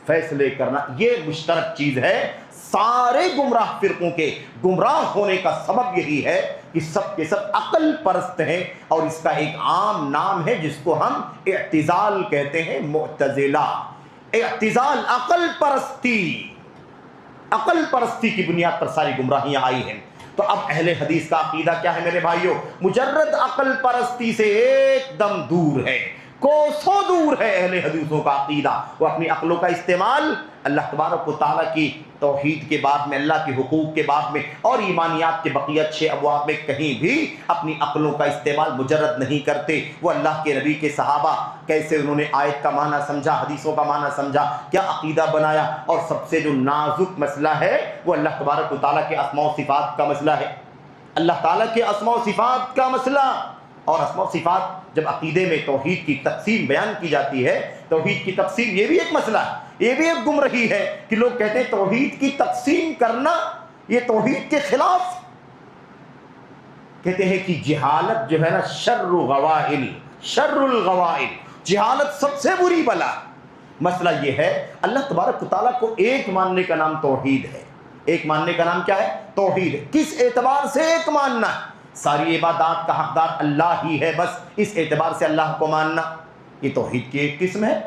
فیصلے کرنا۔ یہ مشترک چیز ہے۔ سارے گمراہ فرقوں کے گمراہ ہونے کا سبب یہی ہے کہ سب کے سب عقل پرست ہیں، اور اس کا ایک عام نام ہے جس کو ہم اعتزال کہتے ہیں، معتزلہ۔ اعتزال، عقل پرستی کی بنیاد پر ساری گمراہیاں آئی ہیں۔ تو اب اہل حدیث کا عقیدہ کیا ہے میرے بھائیوں؟ مجرد عقل پرستی سے ایک دم دور ہے، کوسوں دور ہے اہل حدیثوں کا عقیدہ۔ وہ اپنی عقلوں کا استعمال اللہ تبارک و تعالیٰ کی توحید کے باب میں، اللہ کے حقوق کے باب میں، اور ایمانیات کے بقیہ 6 ابواب میں کہیں بھی اپنی عقلوں کا استعمال مجرد نہیں کرتے۔ وہ اللہ کے نبی کے صحابہ کیسے انہوں نے آیت کا معنی سمجھا، حدیثوں کا معنی سمجھا، کیا عقیدہ بنایا، اور سب سے جو نازک مسئلہ ہے وہ اللہ تبارک و تعالیٰ کے اسماء و صفات کا مسئلہ ہے۔ اللہ تعالیٰ کے اسماء و صفات کا مسئلہ، اور اسماء و صفات جب عقیدے میں توحید کی تقسیم بیان کی جاتی ہے، توحید کی تقسیم یہ بھی ایک مسئلہ ہے، یہ بھی ایک گمراہی ہے کہ لوگ کہتے ہیں توحید کی تقسیم کرنا یہ توحید کے خلاف، کہتے ہیں کہ جہالت جو ہے نا شر الغوائل، جہالت سب سے بری بلا۔ مسئلہ یہ ہے اللہ تبارک و تعالیٰ کو ایک ماننے کا نام توحید ہے، ایک ماننے کا نام کیا ہے؟ توحید۔ کس اعتبار سے ایک ماننا ہے؟ ساری عبادات کا حقدار اللہ ہی ہے، بس اس اعتبار سے اللہ کو ماننا، یہ توحید کی ایک قسم ہے۔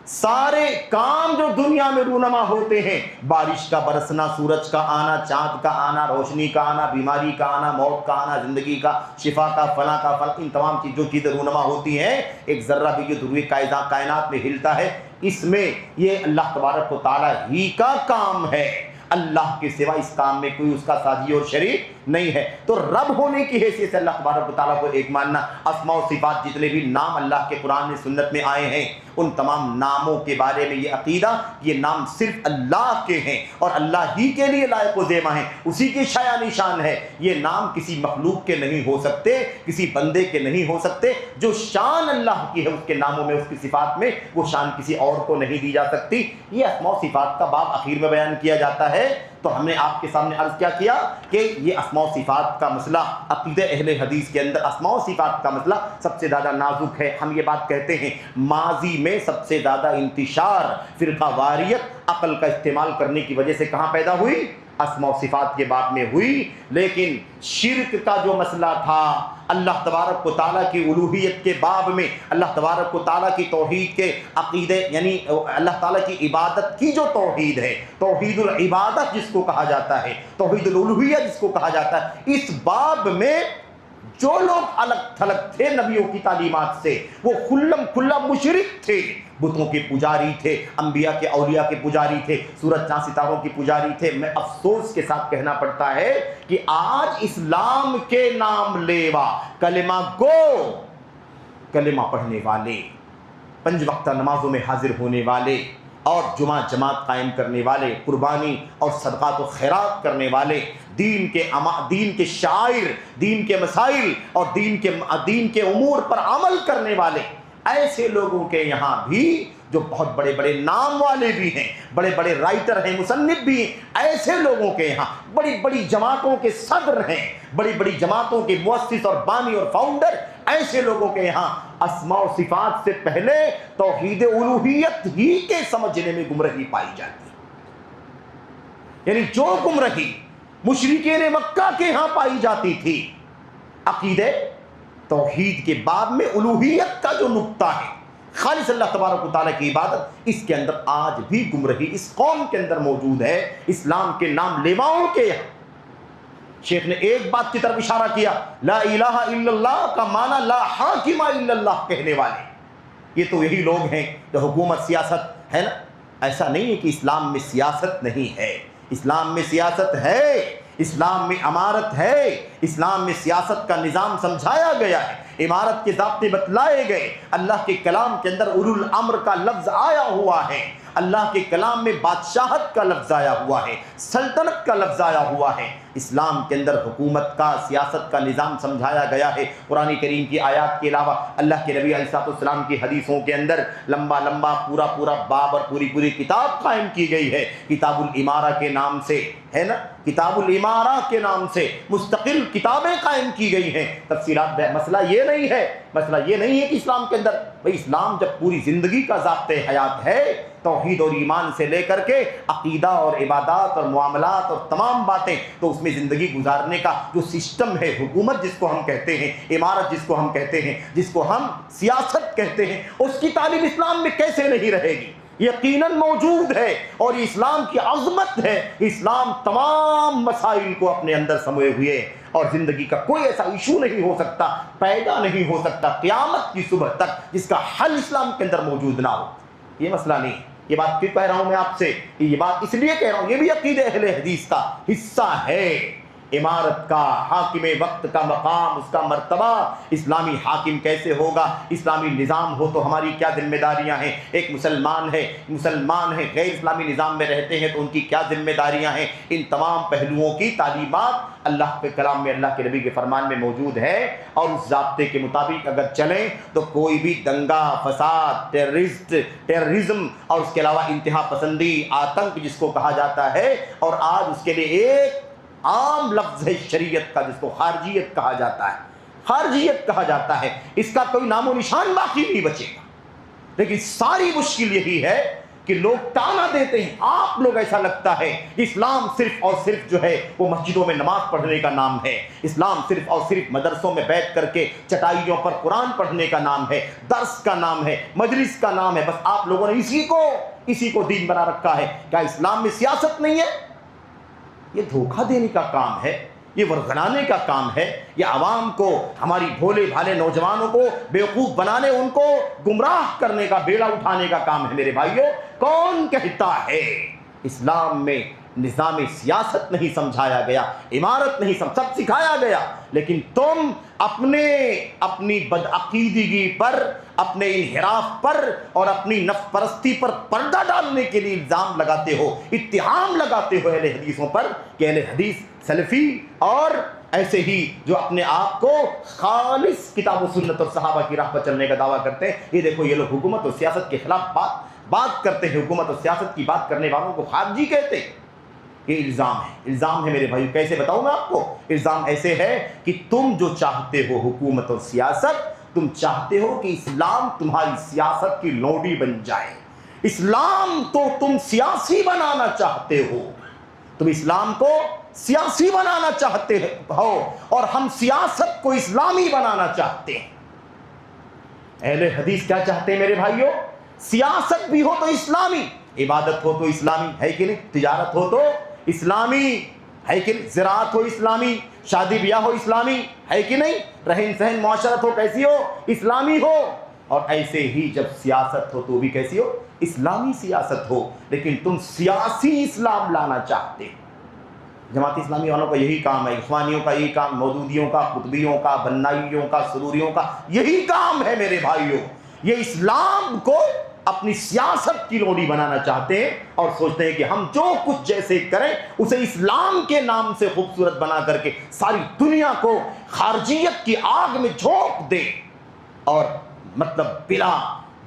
سارے کام جو دنیا میں رونما ہوتے ہیں، بارش کا برسنا، سورج کا آنا، چاند کا آنا، روشنی کا آنا، بیماری کا آنا، موت کا آنا، زندگی کا، شفا کا، فلاں کا فلاں، ان تمام جو چیزیں رونما ہوتی ہیں، ایک ذرہ بھی جو ضروری کائنات میں ہلتا ہے، اس میں یہ اللہ تبارک و تعالیٰ ہی کا کام ہے، اللہ کے سوا اس کام میں کوئی اس کا ساجی اور شریک نہیں ہے۔ تو رب ہونے کی حیثیت سے اللہ تبارک و تعالیٰ کو ایک ماننا۔ اسماء و صفات جتنے بھی نام اللہ کے قرآن میں سنت میں آئے ہیں، ان تمام ناموں کے بارے میں یہ عقیدہ، یہ نام صرف اللہ کے ہیں اور اللہ ہی کے لیے لائق و زیبا ہیں، اسی کی شایان نشان ہے۔ یہ نام کسی مخلوق کے نہیں ہو سکتے، کسی بندے کے نہیں ہو سکتے۔ جو شان اللہ کی ہے اس کے ناموں میں، اس کی صفات میں، وہ شان کسی اور کو نہیں دی جا سکتی۔ یہ اسماء و صفات کا باب اخیر میں بیان کیا جاتا ہے۔ تو ہم نے آپ کے سامنے عرض کیا کہ یہ اسماء و صفات کا مسئلہ عقیدہ اہل حدیث کے اندر اسماء و صفات کا مسئلہ سب سے زیادہ نازک ہے۔ ہم یہ بات کہتے ہیں، ماضی میں سب سے زیادہ انتشار فرقہ واریت عقل کا استعمال کرنے کی وجہ سے کہاں پیدا ہوئی؟ اسماء و صفات کے باب میں ہوئی۔ لیکن شرک کا جو مسئلہ تھا، اللہ تبارک و تعالیٰ کی الوہیت کے باب میں، اللہ تبارک و تعالیٰ کی توحید کے عقیدے، یعنی اللہ تعالیٰ کی عبادت کی جو توحید ہے، توحید العبادت جس کو کہا جاتا ہے، توحید الالوہیہ جس کو کہا جاتا ہے، اس باب میں جو لوگ الگ تھلگ تھے نبیوں کی تعلیمات سے، وہ کھلم کھلا مشرک تھے، بتوں کے پجاری تھے، انبیاء کے اولیاء کے پجاری تھے، سورج چاند ستاروں کی پجاری تھے۔ میں افسوس کے ساتھ کہنا پڑتا ہے کہ آج اسلام کے نام لیوا، کلمہ گو، کلمہ پڑھنے والے، 5 وقتہ نمازوں میں حاضر ہونے والے اور جمعہ جماعت قائم کرنے والے، قربانی اور صدقات و خیرات کرنے والے، دین کے شاعر، دین کے مسائل اور دین کے امور پر عمل کرنے والے، ایسے لوگوں کے یہاں بھی جو بہت بڑے بڑے نام والے بھی ہیں، بڑے بڑے رائٹر ہیں، مصنف بھی ہیں، ایسے لوگوں کے یہاں بڑی بڑی جماعتوں کے صدر ہیں، بڑی بڑی جماعتوں کے مؤسس اور بانی اور فاؤنڈر، ایسے لوگوں کے یہاں اسماء و صفات سے پہلے توحید الوہیت ہی کے سمجھنے میں گمراہی پائی جاتی ہے۔ یعنی جو گمراہی مشرکین مکہ کے ہاں پائی جاتی تھی، عقیدے توحید کے باب میں الوہیت کا جو نقطہ ہے، خالص اللہ تبارک و تعالیٰ کی عبادت، اس کے اندر آج بھی گمراہی اس قوم کے اندر موجود ہے۔ اسلام کے نام لیواؤں کے یہاں شیخ نے ایک بات کی طرف اشارہ کیا، لا الہ الا اللہ کا معنی لا حاکم الا اللہ کہنے والے، یہ تو یہی لوگ ہیں جو حکومت سیاست ہے نا۔ ایسا نہیں ہے کہ اسلام میں سیاست نہیں ہے، اسلام میں سیاست ہے، اسلام میں امارت ہے، اسلام میں سیاست کا نظام سمجھایا گیا ہے، امارت کے ضابطے بتلائے گئے، اللہ کے کلام کے اندر اولو الامر کا لفظ آیا ہوا ہے، اللہ کے کلام میں بادشاہت کا لفظ آیا ہوا ہے، سلطنت کا لفظ آیا ہوا ہے۔ اسلام کے اندر حکومت کا، سیاست کا نظام سمجھایا گیا ہے۔ قرآن کریم کی آیات کے علاوہ اللہ کے نبی علیہ السلام کی حدیثوں کے اندر لمبا لمبا پورا باب اور پوری کتاب قائم کی گئی ہے، کتاب الامارہ کے نام سے، ہے نا، کتاب الامارہ کے نام سے مستقل کتابیں قائم کی گئی ہیں، تفصیلات۔ مسئلہ یہ نہیں ہے کہ اسلام کے اندر، بھئی اسلام جب پوری زندگی کا ضابطۂ حیات ہے، توحید اور ایمان سے لے کر کے عقیدہ اور عبادات اور معاملات اور تمام باتیں، تو اس میں زندگی گزارنے کا جو سسٹم ہے، حکومت جس کو ہم کہتے ہیں، عمارت جس کو ہم کہتے ہیں، جس کو ہم سیاست کہتے ہیں، اس کی تعلیم اسلام میں کیسے نہیں رہے گی؟ یقیناً موجود ہے، اور اسلام کی عظمت ہے۔ اسلام تمام مسائل کو اپنے اندر سموئے ہوئے، اور زندگی کا کوئی ایسا ایشو نہیں ہو سکتا، پیدا نہیں ہو سکتا قیامت کی صبح تک جس کا حل اسلام کے اندر موجود نہ ہو۔ یہ مسئلہ نہیں۔ یہ بات کیوں کہہ رہا ہوں میں آپ سے؟ یہ بات اس لیے کہہ رہا ہوں، یہ بھی عقیدہ اہل حدیث کا حصہ ہے۔ امارت کا، حاکم وقت کا مقام، اس کا مرتبہ، اسلامی حاکم کیسے ہوگا، اسلامی نظام ہو تو ہماری کیا ذمہ داریاں ہیں، ایک مسلمان ہے غیر اسلامی نظام میں رہتے ہیں تو ان کی کیا ذمہ داریاں ہیں، ان تمام پہلوؤں کی تعلیمات اللہ کے کلام میں، اللہ کے نبی کے فرمان میں موجود ہے، اور اس ضابطے کے مطابق اگر چلیں تو کوئی بھی دنگا، فساد، ٹیررزم اور اس کے علاوہ انتہا پسندی، آتنک جس کو کہا جاتا ہے، اور آج اس کے لیے ایک عام لفظ ہے شریعت کا جس کو خارجیت کہا جاتا ہے، اس کا کوئی نام و نشان باقی نہیں بچے گا۔ لیکن ساری مشکل یہی ہے کہ لوگ تانا دیتے ہیں، آپ لوگ ایسا لگتا ہے اسلام صرف اور صرف جو ہے وہ مسجدوں میں نماز پڑھنے کا نام ہے، اسلام صرف اور صرف مدرسوں میں بیٹھ کر کے چٹائیوں پر قرآن پڑھنے کا نام ہے، درس کا نام ہے، مجلس کا نام ہے، بس آپ لوگوں نے اسی کو دین بنا رکھا ہے۔ کیا اسلام میں سیاست نہیں ہے؟ یہ دھوکہ دینے کا کام ہے، یہ ورغلانے کا کام ہے، یہ عوام کو، ہماری بھولے بھالے نوجوانوں کو بیوقوف بنانے، ان کو گمراہ کرنے کا، بیڑا اٹھانے کا کام ہے۔ میرے بھائیوں، کون کہتا ہے اسلام میں نظام سیاست نہیں سمجھایا گیا، عمارت نہیں سب سکھایا گیا، لیکن تم اپنی بدعقیدگی پر، اپنے انحراف پر اور اپنی نفس پرستی پر پردہ ڈالنے کے لیے الزام لگاتے ہو، اتہام لگاتے ہو اہل حدیثوں پر کہ اہل حدیث سلفی اور ایسے ہی جو اپنے آپ کو خالص کتاب و سنت اور صحابہ کی راہ پر چلنے کا دعویٰ کرتے ہیں۔ یہ دیکھو، یہ لوگ حکومت اور سیاست کے خلاف بات کرتے ہیں، حکومت اور سیاست کی بات کرنے والوں کو خارجی کہتے ہیں۔ یہ الزام ہے میرے بھائیو، کیسے بتاؤں میں آپ کو؟ الزام ایسے ہے کہ تم جو چاہتے ہو حکومت اور سیاست، تم چاہتے ہو کہ اسلام تمہاری سیاست کی لوڈی بن جائے۔ اسلام تو تم سیاسی بنانا چاہتے ہو، تم اسلام کو سیاسی بنانا چاہتے ہو اور ہم سیاست کو اسلامی بنانا چاہتے ہیں۔ اہل حدیث کیا چاہتے ہیں میرے بھائیو؟ سیاست بھی ہو تو اسلامی، عبادت ہو تو اسلامی، ہے کہ نہیں؟ تجارت ہو تو اسلامی، ہے کہ نہیں؟ زراعت ہو اسلامی، شادی بیاہ ہو اسلامی، ہے کہ نہیں؟ رہن سہن معاشرت ہو کیسی ہو؟ اسلامی ہو۔ اور ایسے ہی جب سیاست ہو تو بھی کیسی ہو؟ اسلامی سیاست ہو۔ لیکن تم سیاسی اسلام لانا چاہتے ہو۔ جماعت اسلامی والوں کا یہی کام ہے، اخوانیوں کا یہی کام، مودودیوں کا، قطبیوں کا، بنائیوں کا، سروریوں کا یہی کام ہے میرے بھائیوں۔ یہ اسلام کو اپنی سیاست کی لوڈی بنانا چاہتے ہیں اور سوچتے ہیں کہ ہم جو کچھ جیسے کریں اسے اسلام کے نام سے خوبصورت بنا کر کے ساری دنیا کو خارجیت کی آگ میں جھونک دے اور مطلب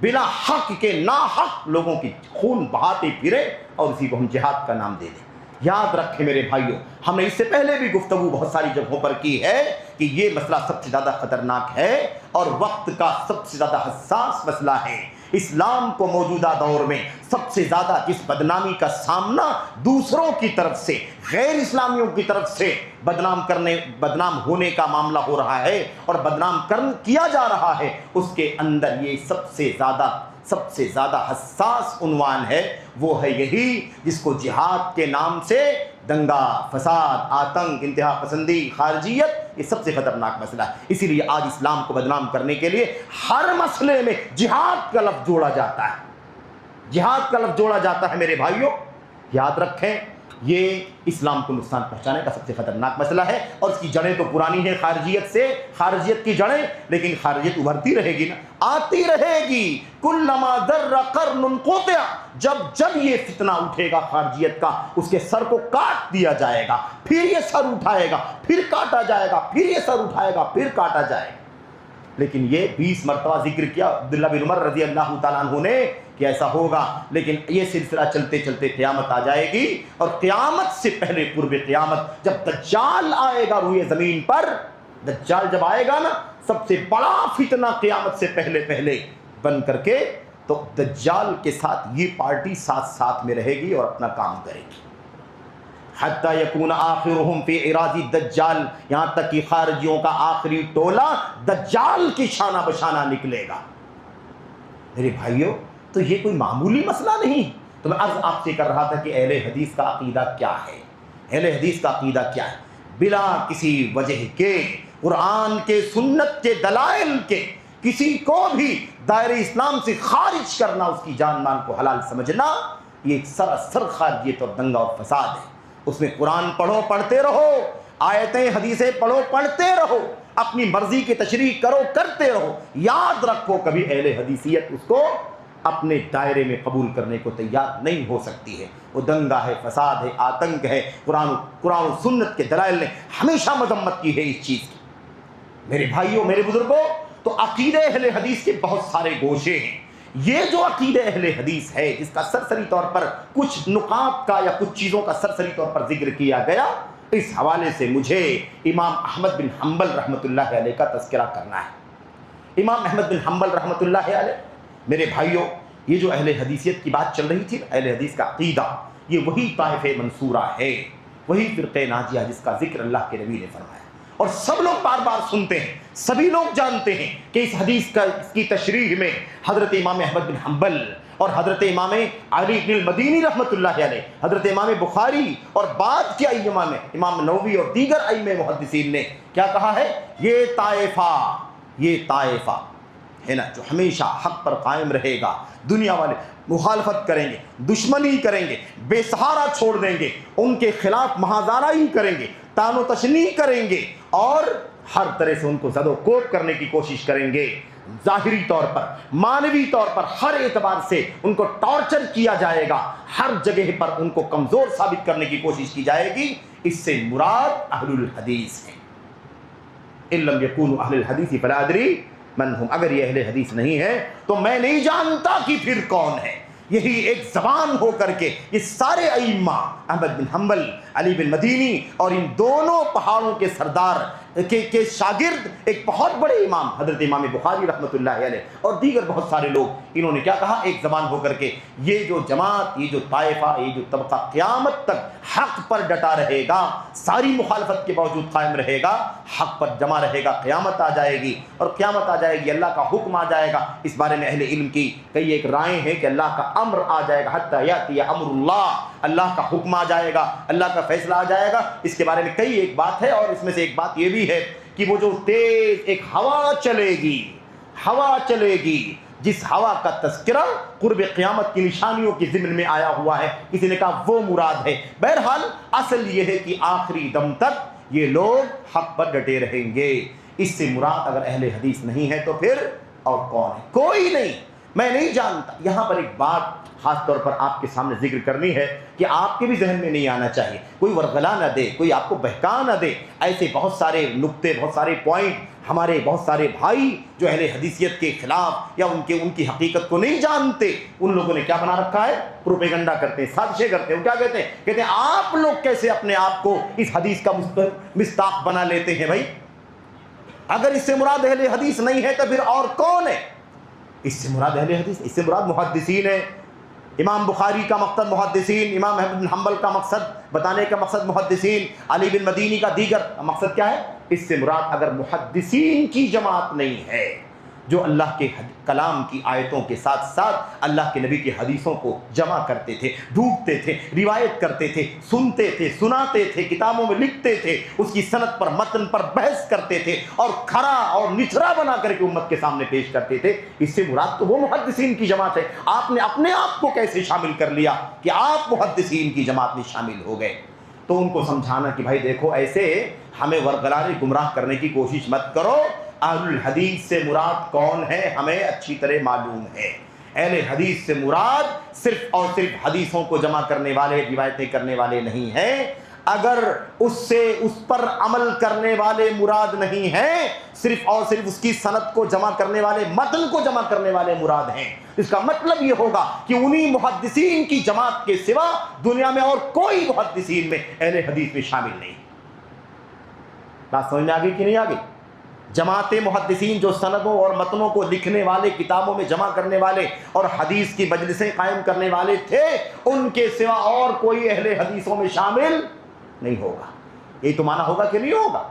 بلا حق کے ناحق لوگوں کی خون بہاتے پھرے اور اسی کو ہم جہاد کا نام دے دیں۔ یاد رکھیں میرے بھائیوں، ہم نے اس سے پہلے بھی گفتگو بہت ساری جگہوں پر کی ہے کہ یہ مسئلہ سب سے زیادہ خطرناک ہے اور وقت کا سب سے زیادہ حساس مسئلہ ہے۔ اسلام کو موجودہ دور میں سب سے زیادہ جس بدنامی کا سامنا دوسروں کی طرف سے، غیر اسلامیوں کی طرف سے بدنام ہونے کا معاملہ ہو رہا ہے اور بدنام کیا جا رہا ہے، اس کے اندر یہ سب سے زیادہ حساس عنوان ہے، وہ ہے یہی جس کو جہاد کے نام سے دنگا، فساد، آتنک، انتہا پسندی، خارجیت، یہ سب سے خطرناک مسئلہ ہے۔ اسی لیے آج اسلام کو بدنام کرنے کے لیے ہر مسئلے میں جہاد کا لفظ جوڑا جاتا ہے، جہاد کا لفظ جوڑا جاتا ہے میرے بھائیوں۔ یاد رکھیں، یہ اسلام کو نقصان پہنچانے کا سب سے خطرناک مسئلہ ہے اور اس کی جڑیں تو پرانی ہیں خارجیت کی جڑیں، لیکن خارجیت ابھرتی رہے گی نا، آتی رہے گی۔ کلما در قرن قطع، جب یہ فتنہ اٹھے گا خارجیت کا، اس کے سر کو کاٹ دیا جائے گا، پھر یہ سر اٹھائے گا، پھر کاٹا جائے گا، پھر یہ سر اٹھائے گا، پھر کاٹا جائے گا۔ لیکن یہ 20 مرتبہ ذکر کیا عبداللہ بن عمر رضی اللہ تعالیٰ عنہ نے کہ ایسا ہوگا، لیکن یہ سلسلہ چلتے چلتے قیامت آ جائے گی اور قیامت سے پہلے قرب قیامت جب دجال آئے گا روئے زمین پر، دجال جب آئے گا نا، سب سے بڑا فتنہ قیامت سے پہلے بن کر کے، تو دجال کے ساتھ یہ پارٹی ساتھ میں رہے گی اور اپنا کام کرے گی۔ حتی یکون آخرہم فی عراض الدجال، یہاں تک کہ خارجیوں کا آخری ٹولہ دجال کی شانہ بشانہ نکلے گا۔ میرے بھائیوں، تو یہ کوئی معمولی مسئلہ نہیں۔ تو میں عرض آپ سے کر رہا تھا کہ اہل حدیث کا عقیدہ کیا ہے، اہل حدیث کا عقیدہ کیا ہے؟ بلا کسی وجہ کے، قرآن کے، سنت کے، دلائل کے، کسی کو بھی دائرہ اسلام سے خارج کرنا، اس کی جان مان کو حلال سمجھنا، یہ ایک سراسر خارجیت اور دنگا اور فساد ہے۔ اس میں قرآن پڑھو، پڑھتے رہو، آیتیں حدیثیں پڑھو، پڑھتے رہو، اپنی مرضی کی تشریح کرو، کرتے رہو، یاد رکھو کبھی اہل حدیثیت اس کو اپنے دائرے میں قبول کرنے کو تیار نہیں ہو سکتی ہے۔ وہ دنگا ہے، فساد ہے، آتنک ہے۔ قرآن و سنت کے دلائل نے ہمیشہ مذمت کی ہے اس چیز کی۔ میرے بھائیوں، میرے بزرگوں، تو عقیدہ اہل حدیث کے بہت سارے گوشے ہیں۔ یہ جو عقیدہ اہل حدیث ہے، جس کا سرسری طور پر کچھ نقاط کا یا کچھ چیزوں کا سرسری طور پر ذکر کیا گیا، اس حوالے سے مجھے امام احمد بن حنبل رحمۃ اللہ علیہ کا تذکرہ کرنا ہے۔ امام احمد بن حنبل رحمۃ اللہ علیہ، میرے بھائیوں، یہ جو اہل حدیثیت کی بات چل رہی تھی، اہل حدیث کا عقیدہ، یہ وہی طائف منصورہ ہے، وہی فرقہ ناجیہ جس کا ذکر اللہ کے نبی نے فرمایا، اور سب لوگ بار بار سنتے ہیں، سبھی لوگ جانتے ہیں کہ اس حدیث کی تشریح میں حضرت امام احمد بن حنبل اور حضرت امام علی بن المدینی رحمۃ اللہ علیہ، حضرت امام بخاری اور بعد کے ائمہ میں امام نووی اور دیگر ائمہ محدثین نے کیا کہا ہے؟ یہ طائفہ ہے نا جو ہمیشہ حق پر قائم رہے گا، دنیا والے مخالفت کریں گے، دشمنی کریں گے، بے سہارا چھوڑ دیں گے، ان کے خلاف محاذارائی کریں گے، تان و تشنیع کریں گے، اور ہر طرح سے ان کو زد و کوب کرنے کی کوشش کریں گے، ظاہری طور پر، معنوی طور پر، ہر اعتبار سے ان کو ٹارچر کیا جائے گا، ہر جگہ پر ان کو کمزور ثابت کرنے کی کوشش کی جائے گی۔ اس سے مراد اہل الحدیث ہیں۔ ان لم یکونوا اہل الحدیث فلا ادری من ہم، اگر یہ اہل حدیث نہیں ہے تو میں نہیں جانتا کہ پھر کون ہے۔ یہی ایک زبان ہو کر کے یہ سارے ائمہ، احمد بن حنبل، علی بن مدینی اور ان دونوں پہاڑوں کے سردار کے شاگرد ایک بہت بڑے امام حضرت امام بخاری رحمۃ اللہ علیہ اور دیگر بہت سارے لوگ، انہوں نے کیا کہا؟ ایک زبان ہو کر کے یہ جو جماعت، یہ جو طائفہ، یہ جو طبقہ قیامت تک حق پر ڈٹا رہے گا، ساری مخالفت کے باوجود قائم رہے گا، حق پر جمع رہے گا، قیامت آ جائے گی، اور قیامت آ جائے گی اللہ کا حکم آ جائے گا۔ اس بارے میں اہل علم کی کئی ایک رائے ہیں کہ اللہ کا امر آ جائے گا، حتی یاتی امر اللہ، اللہ کا حکم آ جائے گا، اللہ کا فیصلہ آ جائے گا۔ اس کے بارے میں کئی ایک بات ہے، اور اس میں سے ایک بات یہ بھی ہے کہ وہ جو تیز ایک ہوا چلے گی، جس ہوا کا تذکرہ قرب قیامت کی نشانیوں کی ضمن میں آیا ہوا ہے، کسی نے کہا وہ مراد ہے۔ بہرحال اصل یہ ہے کہ آخری دم تک یہ لوگ حق پر ڈٹے رہیں گے۔ اس سے مراد اگر اہل حدیث نہیں ہے تو پھر اور کون ہے؟ کوئی نہیں، میں نہیں جانتا۔ یہاں پر ایک بات خاص طور پر آپ کے سامنے ذکر کرنی ہے کہ آپ کے بھی ذہن میں نہیں آنا چاہیے، کوئی ورغلا نہ دے، کوئی آپ کو بہکا نہ دے۔ ایسے بہت سارے نکتے، بہت سارے پوائنٹ ہمارے بہت سارے بھائی جو اہل حدیثیت کے خلاف یا ان کی حقیقت کو نہیں جانتے، ان لوگوں نے کیا بنا رکھا ہے؟ پروپیگنڈا کرتے ہیں، سازشیں کرتے ہیں۔ وہ کیا کہتے ہیں آپ لوگ کیسے اپنے آپ کو اس حدیث کا مصداق بنا لیتے ہیں؟ بھائی اگر اس سے مراد اہل حدیث نہیں ہے تو پھر اور کون ہے؟ اس سے مراد اہل حدیث، اس سے مراد محدثین ہے۔ امام بخاری کا مقصد محدثین، امام احمد بن حنبل کا مقصد بتانے کا مقصد محدثین، علی بن مدینی کا دیگر مقصد کیا ہے؟ اس سے مراد اگر محدثین کی جماعت نہیں ہے جو اللہ کے کلام کی آیتوں کے ساتھ ساتھ اللہ کے نبی کی حدیثوں کو جمع کرتے تھے، ڈھونڈتے تھے، روایت کرتے تھے، سنتے تھے، سناتے تھے، کتابوں میں لکھتے تھے، اس کی سند پر، متن پر بحث کرتے تھے، اور کھرا اور نچھرا بنا کر کے امت کے سامنے پیش کرتے تھے، اس سے مراد تو وہ محدثین کی جماعت ہے۔ آپ نے اپنے آپ کو کیسے شامل کر لیا کہ آپ محدثین کی جماعت میں شامل ہو گئے؟ تو ان کو سمجھانا کہ بھائی دیکھو، ایسے ہمیں ورغلانے گمراہ کرنے کی کوشش مت کرو۔ اہل الحدیث سے مراد کون ہے ہمیں اچھی طرح معلوم ہے۔ اہل حدیث سے مراد صرف اور صرف حدیثوں کو جمع کرنے والے، روایتیں کرنے والے نہیں ہیں۔ اگر اس پر عمل کرنے والے مراد نہیں ہیں، صرف اور صرف اس کی سند کو جمع کرنے والے، متن کو جمع کرنے والے مراد ہیں، اس کا مطلب یہ ہوگا کہ انہی محدثین کی جماعت کے سوا دنیا میں اور کوئی محدثین میں اہل حدیث میں شامل نہیں۔ بات سمجھ میں آگئی کہ نہیں آگئی؟ جماعت محدثین جو سندوں اور متنوں کو لکھنے والے، کتابوں میں جمع کرنے والے اور حدیث کی مجلسیں قائم کرنے والے تھے، ان کے سوا اور کوئی اہل حدیثوں میں شامل نہیں ہوگا۔ یہ تو مانا ہوگا کہ نہیں ہوگا؟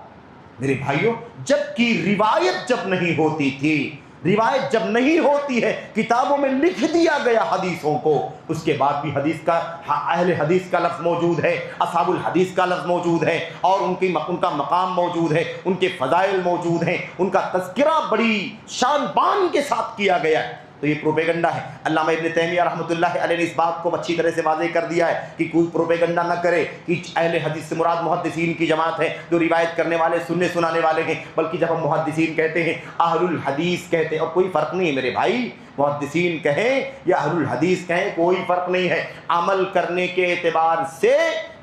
میرے بھائیوں، جب کی روایت جب نہیں ہوتی تھی، روایت جب نہیں ہوتی ہے، کتابوں میں لکھ دیا گیا حدیثوں کو، اس کے بعد بھی حدیث کا، اہل حدیث کا لفظ موجود ہے، اصحاب الحدیث کا لفظ موجود ہے، اور ان کا مقام موجود ہے، ان کے فضائل موجود ہیں، ان کا تذکرہ بڑی شان بان کے ساتھ کیا گیا ہے۔ تو یہ پروپیگنڈا ہے۔ علامہ ابن تیمیہ رحمۃ اللہ علیہ نے اس بات کو اچھی طرح سے واضح کر دیا ہے کہ کوئی پروپیگنڈا نہ کرے کہ اہل حدیث سے مراد محدثین کی جماعت ہے جو روایت کرنے والے، سننے سنانے والے ہیں، بلکہ جب ہم محدثین کہتے ہیں، اہل الحدیث کہتے ہیں، اور کوئی فرق نہیں ہے میرے بھائی، محدثین کہیں یا اہل الحدیث کہیں، کوئی فرق نہیں ہے۔ عمل کرنے کے اعتبار سے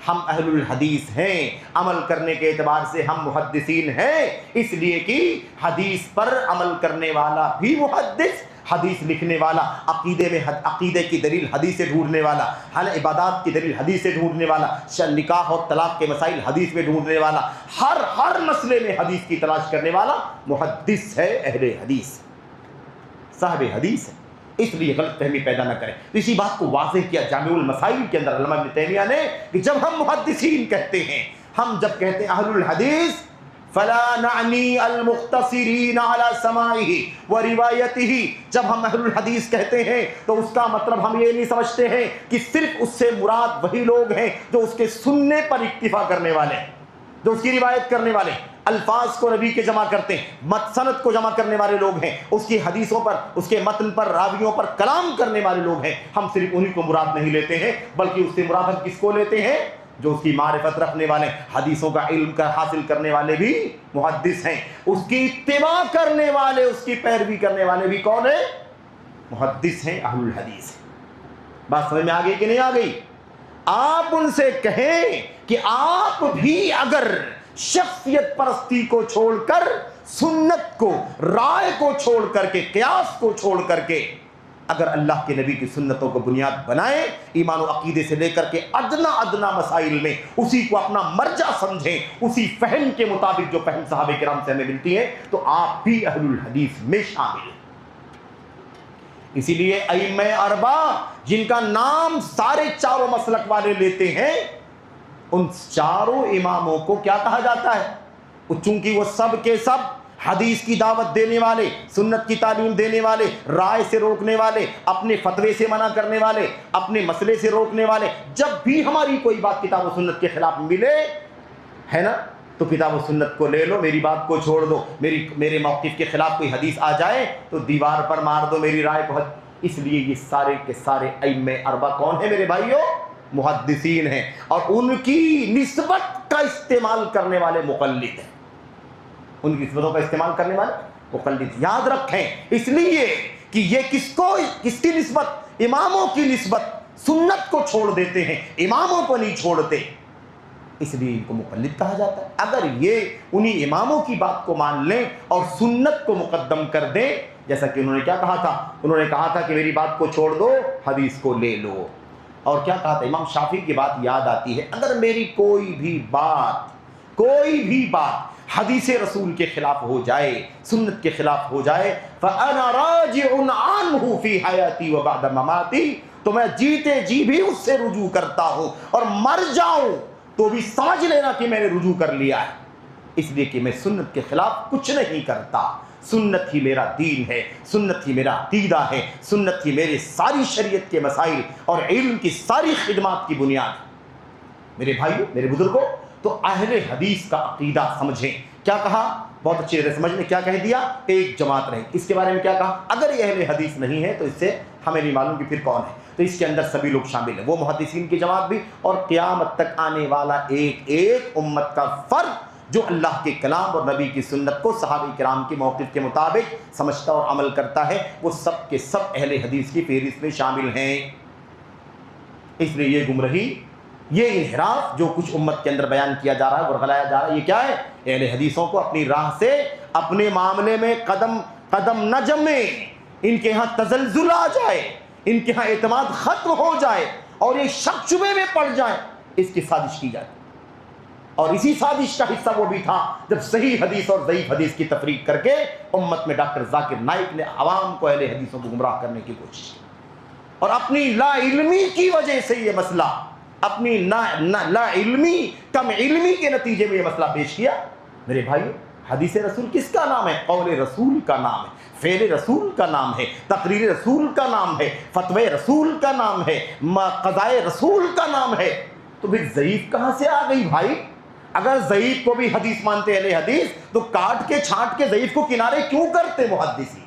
ہم اہل الحدیث ہیں، عمل کرنے کے اعتبار سے ہم محدثین ہیں، اس لیے کہ حدیث پر عمل کرنے والا بھی محدث، حدیث لکھنے والا، عقیدے کی دلیل حدیث سے ڈھونڈنے والا، عبادات کی دلیل حدیث سے ڈھونڈنے والا، نکاح اور طلاق کے مسائل حدیث میں ڈھونڈنے والا، ہر مسئلے میں حدیث کی تلاش کرنے والا محدث ہے، اہل حدیث، صاحب حدیث ہے۔ اس لیے غلط فہمی پیدا نہ کریں. اسی بات کو واضح کیا جامع المسائل کے اندر علامہ ابن تیمیہ نے کہ جب ہم محدثین کہتے ہیں، ہم جب کہتے ہیں اہل الحدیث، فلا نعنی المختصرین علی سماعہ و روایتہ، جب ہم اہل الحدیث کہتے ہیں تو اس کا مطلب ہم یہ نہیں سمجھتے ہیں کہ صرف اس سے مراد وہی لوگ ہیں جو اس کے سننے پر اکتفا کرنے والے ہیں، جو اس کی روایت کرنے والے ہیں، الفاظ کو نبی کے جمع کرتے ہیں، سند کو جمع کرنے والے لوگ ہیں، اس کی حدیثوں پر، اس کے متن پر، راویوں پر کلام کرنے والے لوگ ہیں. ہم صرف انہی کو مراد نہیں لیتے ہیں، بلکہ اس سے مراد ہم کس کو لیتے ہیں؟ جو اس کی معرفت رکھنے والے، حدیثوں کا علم کا حاصل کرنے والے بھی محدث ہیں. اس کی اتباع کرنے والے، اس کی پیروی کرنے والے بھی کون ہیں؟ محدث ہیں، اہل الحدیث ہیں. بات سمجھ میں آ گئی کہ نہیں آ گئی؟ آپ ان سے کہیں کہ آپ بھی اگر شخصیت پرستی کو چھوڑ کر، سنت کو، رائے کو چھوڑ کر کے، قیاس کو چھوڑ کر کے اگر اللہ کے نبی کی سنتوں کو بنیاد بنائیں، ایمان و عقیدے سے لے کر کے ادنا مسائل میں اسی کو اپنا مرجع سمجھیں، اسی فہم کے مطابق جو فہم صحابہ کرام سے ہمیں ملتی ہے، تو آپ بھی اہل الحدیث میں شامل ہیں. اسی لیے ائمہ اربعہ جن کا نام سارے چاروں مسلک والے لیتے ہیں، ان چاروں اماموں کو کیا کہا جاتا ہے؟ چونکہ وہ سب کے سب حدیث کی دعوت دینے والے، سنت کی تعلیم دینے والے، رائے سے روکنے والے، اپنے فتوے سے منع کرنے والے، اپنے مسئلے سے روکنے والے، جب بھی ہماری کوئی بات کتاب و سنت کے خلاف ملے ہے نا، تو کتاب و سنت کو لے لو، میری بات کو چھوڑ دو. میرے موقف کے خلاف کوئی حدیث آ جائے تو دیوار پر مار دو میری رائے کو. اس لیے یہ سارے کے سارے ائمہ اربعہ کون ہیں میرے بھائیوں؟ محدثین ہیں، اور ان کی نسبت کا استعمال کرنے والے مقلد ہیں. ان کی نسبتوں کا استعمال کرنے والے مقلد. یاد رکھیں، اس لیے کہ یہ کس کی نسبت؟ اماموں کی نسبت. سنت کو چھوڑ دیتے ہیں، اماموں کو نہیں چھوڑتے، اس لیے ان کو مقلد کہا جاتا ہے. اگر یہ انہی اماموں کی بات کو مان لیں اور سنت کو مقدم کر دیں، جیسا کہ انہوں نے کیا کہا تھا؟ انہوں نے کہا تھا کہ میری بات کو چھوڑ دو، حدیث کو لے لو. اور کیا کہا تھا؟ امام شافعی کی بات یاد آتی ہے، اگر میری کوئی بھی بات حدیث رسول کے خلاف ہو جائے، سنت کے خلاف ہو جائے، فَأَنَا رَاجِعٌ عَنْهُ فِي حَيَاتِي وَبَعْدَ مَمَاتِي، تو میں جیتے جی بھی اس سے رجوع کرتا ہوں، اور مر جاؤں تو بھی سمجھ لینا کہ میں نے رجوع کر لیا ہے. اس لیے کہ میں سنت کے خلاف کچھ نہیں کرتا. سنت ہی میرا دین ہے، سنت ہی میرا عقیدہ ہے، سنت ہی میرے ساری شریعت کے مسائل اور علم کی ساری خدمات کی بنیاد ہے. میرے بھائیو، میرے بزرگوں، تو اہل حدیث کا عقیدہ سمجھیں. کیا کہا؟ بہت اچھی طرح سمجھ میں کیا کہہ دیا؟ ایک جماعت رہے. اس کے بارے میں کیا کہا؟ اگر یہ اہل حدیث نہیں ہے تو اس سے ہمیں نہیں معلوم کہ پھر کون ہے. تو اس کے اندر سبھی لوگ شامل ہیں، وہ محدثین کی جماعت بھی، اور قیامت تک آنے والا ایک امت کا فرد جو اللہ کے کلام اور نبی کی سنت کو صحابہ کرام کے موقف کے مطابق سمجھتا اور عمل کرتا ہے، وہ سب کے سب اہل حدیث کی فہرست میں شامل ہیں. اس لیے یہ گمراہی، یہ انحراف جو کچھ امت کے اندر بیان کیا جا رہا ہے، ورغلایا جا رہا ہے، یہ کیا ہے؟ اہل حدیثوں کو اپنی راہ سے، اپنے معاملے میں قدم نہ جمے، ان کے ہاں تزلزل آ جائے، ان کے ہاں اعتماد ختم ہو جائے، اور یہ شک شبے میں پڑ جائے، اس کی سازش کی جائے. اور اسی سازش کا حصہ وہ بھی تھا جب صحیح حدیث اور ضعیف حدیث کی تفریق کر کے امت میں ڈاکٹر ذاکر نائک نے عوام کو اہل حدیثوں کو گمراہ کرنے کی کوشش کی، اور اپنی لا علمی کی وجہ سے یہ مسئلہ، اپنی لا علمی، کم علمی کے نتیجے میں یہ مسئلہ پیش کیا. میرے بھائیو، حدیث رسول کس کا نام ہے؟ قول رسول کا نام ہے، فعل رسول کا نام ہے، تقریر رسول کا نام ہے، فتوی رسول کا نام ہے، قضائے رسول کا نام ہے. تو پھر ضعیف کہاں سے آ گئی بھائی؟ اگر ضعیف کو بھی حدیث مانتے اہل حدیث، تو کاٹ کے چھانٹ کے ضعیف کو کنارے کیوں کرتے محدثین؟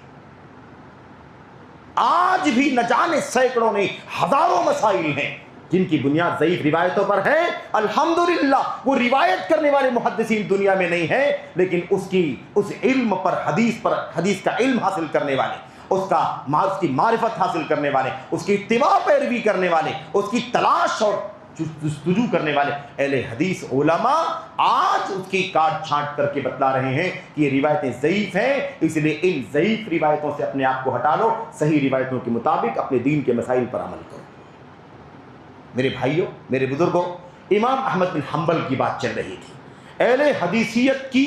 آج بھی نہ جانے سینکڑوں نہیں ہزاروں مسائل ہیں جن کی بنیاد ضعیف روایتوں پر ہے. الحمدللہ وہ روایت کرنے والے محدثین دنیا میں نہیں ہیں، لیکن اس علم پر، حدیث کا علم حاصل کرنے والے، اس کی معرفت حاصل کرنے والے، اس کی اتباع پیروی کرنے والے، اس کی تلاش اور جستجو کرنے والے اہل حدیث علماء آج اس کی کاٹ چھانٹ کر کے بتلا رہے ہیں کہ یہ روایتیں ضعیف ہیں، اس لیے ان ضعیف روایتوں سے اپنے آپ کو ہٹا لو، صحیح روایتوں کے مطابق اپنے دین کے مسائل پر عمل کرو. میرے بھائیوں، میرے بزرگوں، امام احمد بن حنبل کی بات چل رہی تھی. اہل حدیثیت کی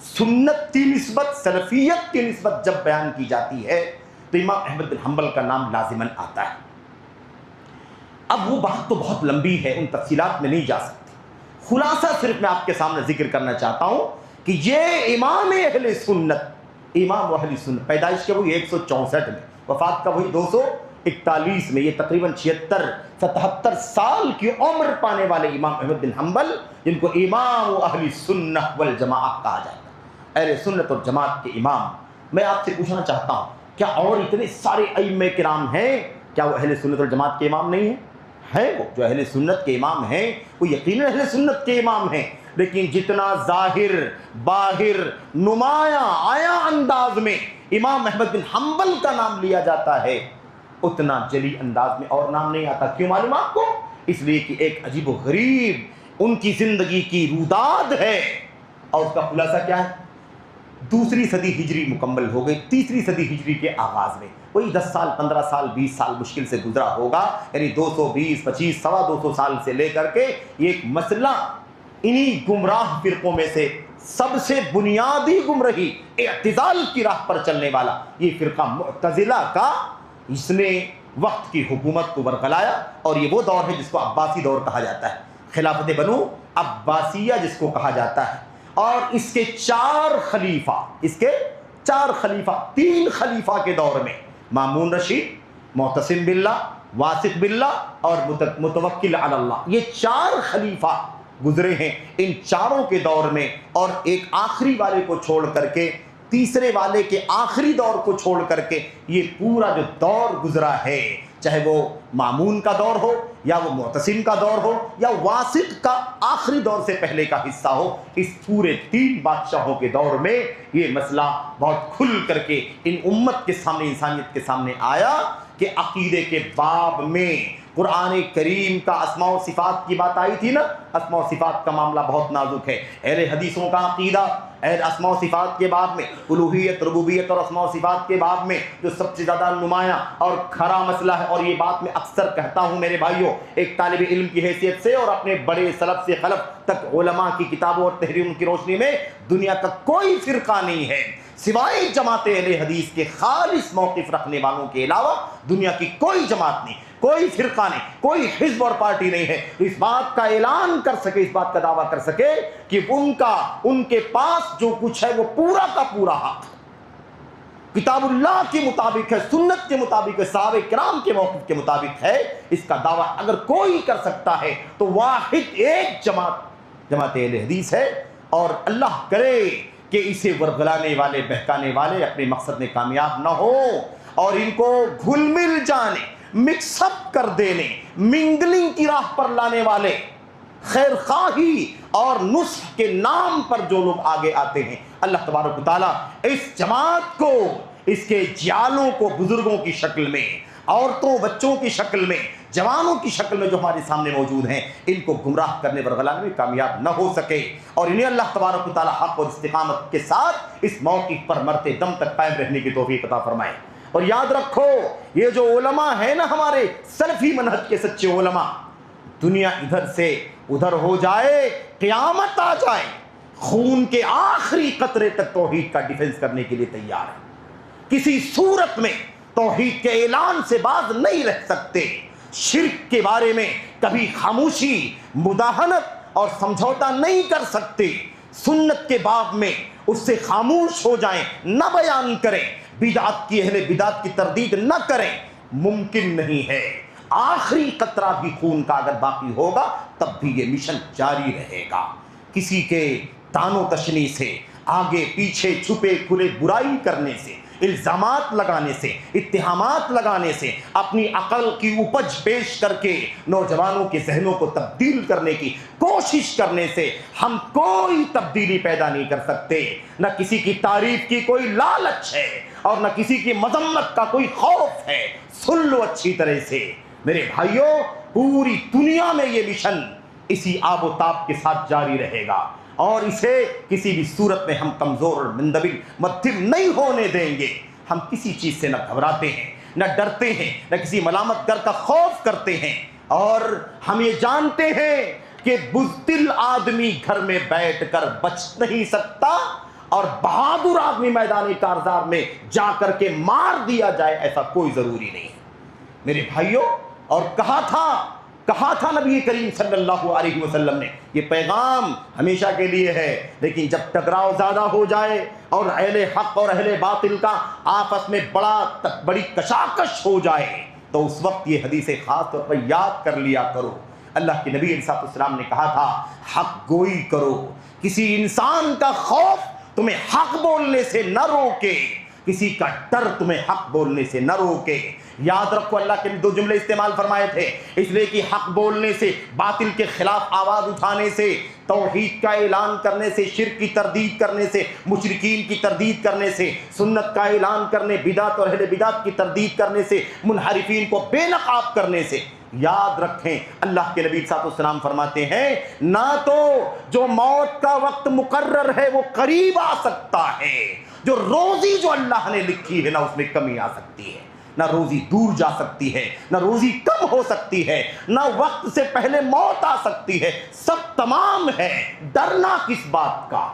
سنت کی نسبت، سلفیت کی نسبت جب بیان کی جاتی ہے تو امام احمد بن حنبل کا نام لازماً آتا ہے۔ اب وہ بات تو بہت لمبی ہے، ان تفصیلات میں نہیں جا سکتی، خلاصہ صرف میں آپ کے سامنے ذکر کرنا چاہتا ہوں کہ یہ امام اہل سنت، امام اہل سنت، پیدائش کے وہی 164 میں، وفات کا وہی 241 میں، یہ تقریباً 76-77 سال کی عمر پانے والے امام احمد بن حنبل، جن کو امام اہل سنت والجماعت کہا جاتا ہے، اہل سنت اور جماعت کے امام۔ میں آپ سے پوچھنا چاہتا ہوں، کیا اور اتنے سارے ائمہ کرام ہیں، کیا وہ اہل سنت والجماعت کے امام نہیں ہیں؟ ہیں، وہ جو اہل سنت کے امام ہیں وہ یقیناً اہل سنت کے امام ہیں، لیکن جتنا ظاہر باہر نمایاں آیا انداز میں امام احمد بن حنبل کا نام لیا جاتا ہے، اتنا جلی انداز میں اور نام نہیں آتا۔ کیوں معلوم آپ کو؟ اس لیے کہ ایک عجیب و غریب ان کی زندگی کی روداد ہے، اور اس کا خلاصہ کیا ہے؟ 2 صدی ہجری مکمل ہو گئی، 3 صدی ہجری کے آغاز میں وہی 10 سال 15 سال 20 سال مشکل سے گزرا ہوگا، یعنی 220 25 سوا 200 سال سے لے کر کے یہ ایک مسئلہ انہی گمراہ فرقوں میں سے سب سے بنیادی گمراہی اعتزال کی راہ پر چلنے والا یہ فرقہ معتزلہ کا، اس نے وقت کی حکومت کو برگلایا، اور یہ وہ دور ہے جس کو عباسی دور کہا جاتا ہے، خلافت بنو عباسیہ جس کو کہا جاتا ہے، اور اس کے 4 خلیفہ، 3 خلیفہ کے دور میں مامون رشید، معتصم باللہ، واثق باللہ اور متوکل علی اللہ، یہ 4 خلیفہ گزرے ہیں ان چاروں کے دور میں، اور ایک آخری والے کو چھوڑ کر کے، تیسرے والے کے آخری دور کو چھوڑ کر کے یہ پورا جو دور گزرا ہے، چاہے وہ مامون کا دور ہو یا وہ معتصم کا دور ہو یا واثق کا آخری دور سے پہلے کا حصہ ہو، اس پورے 3 بادشاہوں کے دور میں یہ مسئلہ بہت کھل کر کے ان امت کے سامنے، انسانیت کے سامنے آیا کہ عقیدے کے باب میں قرآن کریم کا اسماء و صفات کی بات آئی تھی نا، اسماء و صفات کا معاملہ بہت نازک ہے، اہل حدیثوں کا عقیدہ اسماء و صفات کے باب میں، الوہیت ربوبیت اور اسماء و صفات کے باب میں جو سب سے زیادہ نمایاں اور کھرا مسئلہ ہے، اور یہ بات میں اکثر کہتا ہوں میرے بھائیوں ایک طالب علم کی حیثیت سے، اور اپنے بڑے سلف سے خلف تک علماء کی کتابوں اور تحریروں کی روشنی میں، دنیا کا کوئی فرقہ نہیں ہے سوائے جماعت اہل حدیث کے خالص موقف رکھنے والوں کے علاوہ، دنیا کی کوئی جماعت نہیں، کوئی فرقہ نہیں، کوئی حزب اور پارٹی نہیں ہے اس بات کا اعلان کر سکے، اس بات کا دعویٰ کر سکے کہ ان کے پاس جو کچھ ہے وہ پورا کا پورا حق کتاب اللہ کے مطابق ہے، سنت کے مطابق ہے، صحابہ کرام کے موقف کے مطابق ہے۔ اس کا دعویٰ اگر کوئی کر سکتا ہے تو واحد ایک جماعت اہل حدیث ہے، اور اللہ کرے کہ اسے ورگلانے والے، بہکانے والے اپنے مقصد میں کامیاب نہ ہو، اور ان کو گھل مل جانے، مکس اپ کر دینے، منگلنگ کی راہ پر لانے والے، خیر خواہی اور نصح کے نام پر جو لوگ آگے آتے ہیں، اللہ تبارک و تعالیٰ اس جماعت کو، اس کے جیالوں کو بزرگوں کی شکل میں، عورتوں بچوں کی شکل میں، جوانوں کی شکل میں جو ہمارے سامنے موجود ہیں، ان کو گمراہ کرنے ورگلانے میں کامیاب نہ ہو سکے، اور انہیں اللہ تبارک و تعالیٰ حق اور استقامت کے ساتھ اس موقف پر مرتے دم تک قائم رہنے کی توفیق عطا فرمائے۔ اور یاد رکھو یہ جو علماء ہیں نا، ہمارے سلفی منہج کے سچے علماء، دنیا ادھر سے ادھر ہو جائے، قیامت آ جائے، خون کے آخری قطرے تک توحید کا ڈیفنس کرنے کے لیے تیار ہے، کسی صورت میں توحید کے اعلان سے باز نہیں رہ سکتے، شرک کے بارے میں کبھی خاموشی، مداہنت اور سمجھوتا نہیں کر سکتے، سنت کے باب میں اس سے خاموش ہو جائیں، نہ بیان کریں، بدعت کی اہل بدعت کی تردید نہ کریں، ممکن نہیں ہے۔ آخری قطرہ بھی خون کا اگر باقی ہوگا تب بھی یہ مشن جاری رہے گا، کسی کے تان و تشنی سے، آگے پیچھے چھپے کھلے برائی کرنے سے، الزامات لگانے سے، اتہامات لگانے سے، اپنی عقل کی اپج پیش کر کے نوجوانوں کے ذہنوں کو تبدیل کرنے کی کوشش کرنے سے ہم کوئی تبدیلی پیدا نہیں کر سکتے، نہ کسی کی تعریف کی کوئی لالچ ہے اور نہ کسی کی مذمت کا کوئی خوف ہے۔ سن لو اچھی طرح سے میرے بھائیوں، پوری دنیا میں یہ مشن اسی آب و تاب کے ساتھ جاری رہے گا، اور اسے کسی بھی صورت میں ہم کمزور اور مندمل مدھم نہیں ہونے دیں گے۔ ہم کسی چیز سے نہ گھبراتے ہیں، نہ ڈرتے ہیں، نہ کسی ملامت گر کا خوف کرتے ہیں، اور ہم یہ جانتے ہیں کہ بزدل آدمی گھر میں بیٹھ کر بچ نہیں سکتا، اور بہادر آدمی میدان کارزار میں جا کر کے مار دیا جائے، ایسا کوئی ضروری نہیں ہے میرے بھائیوں۔ اور کہا تھا نبی کریم صلی اللہ علیہ وسلم نے، یہ پیغام ہمیشہ کے لیے ہے، لیکن جب ٹکراؤ زیادہ ہو جائے اور اہل حق اور اہل باطل کا آپس میں بڑی کشاکش ہو جائے تو اس وقت یہ حدیث خاص طور پر یاد کر لیا کرو۔ اللہ کے نبی علیہ السلام نے کہا تھا حق گوئی کرو، کسی انسان کا خوف تمہیں حق بولنے سے نہ روکے، کسی کا ڈر تمہیں حق بولنے سے نہ روکے۔ یاد رکھو اللہ کے دو جملے استعمال فرمائے تھے، اس لیے کہ حق بولنے سے، باطل کے خلاف آواز اٹھانے سے، توحید کا اعلان کرنے سے، شرک کی تردید کرنے سے، مشرکین کی تردید کرنے سے، سنت کا اعلان کرنے، بدعت اور اہل بدعت کی تردید کرنے سے، منحرفین کو بے نقاب کرنے سے۔ یاد رکھیں اللہ کے نبی صلی اللہ علیہ وسلم فرماتے ہیں نہ تو جو موت کا وقت مقرر ہے وہ قریب آ سکتا ہے، جو روزی جو اللہ نے لکھی ہے نہ اس میں کمی آ سکتی ہے، نہ روزی دور جا سکتی ہے، نہ روزی کم ہو سکتی ہے، نہ وقت سے پہلے موت آ سکتی ہے، سب تمام ہے، ڈرنا کس بات کا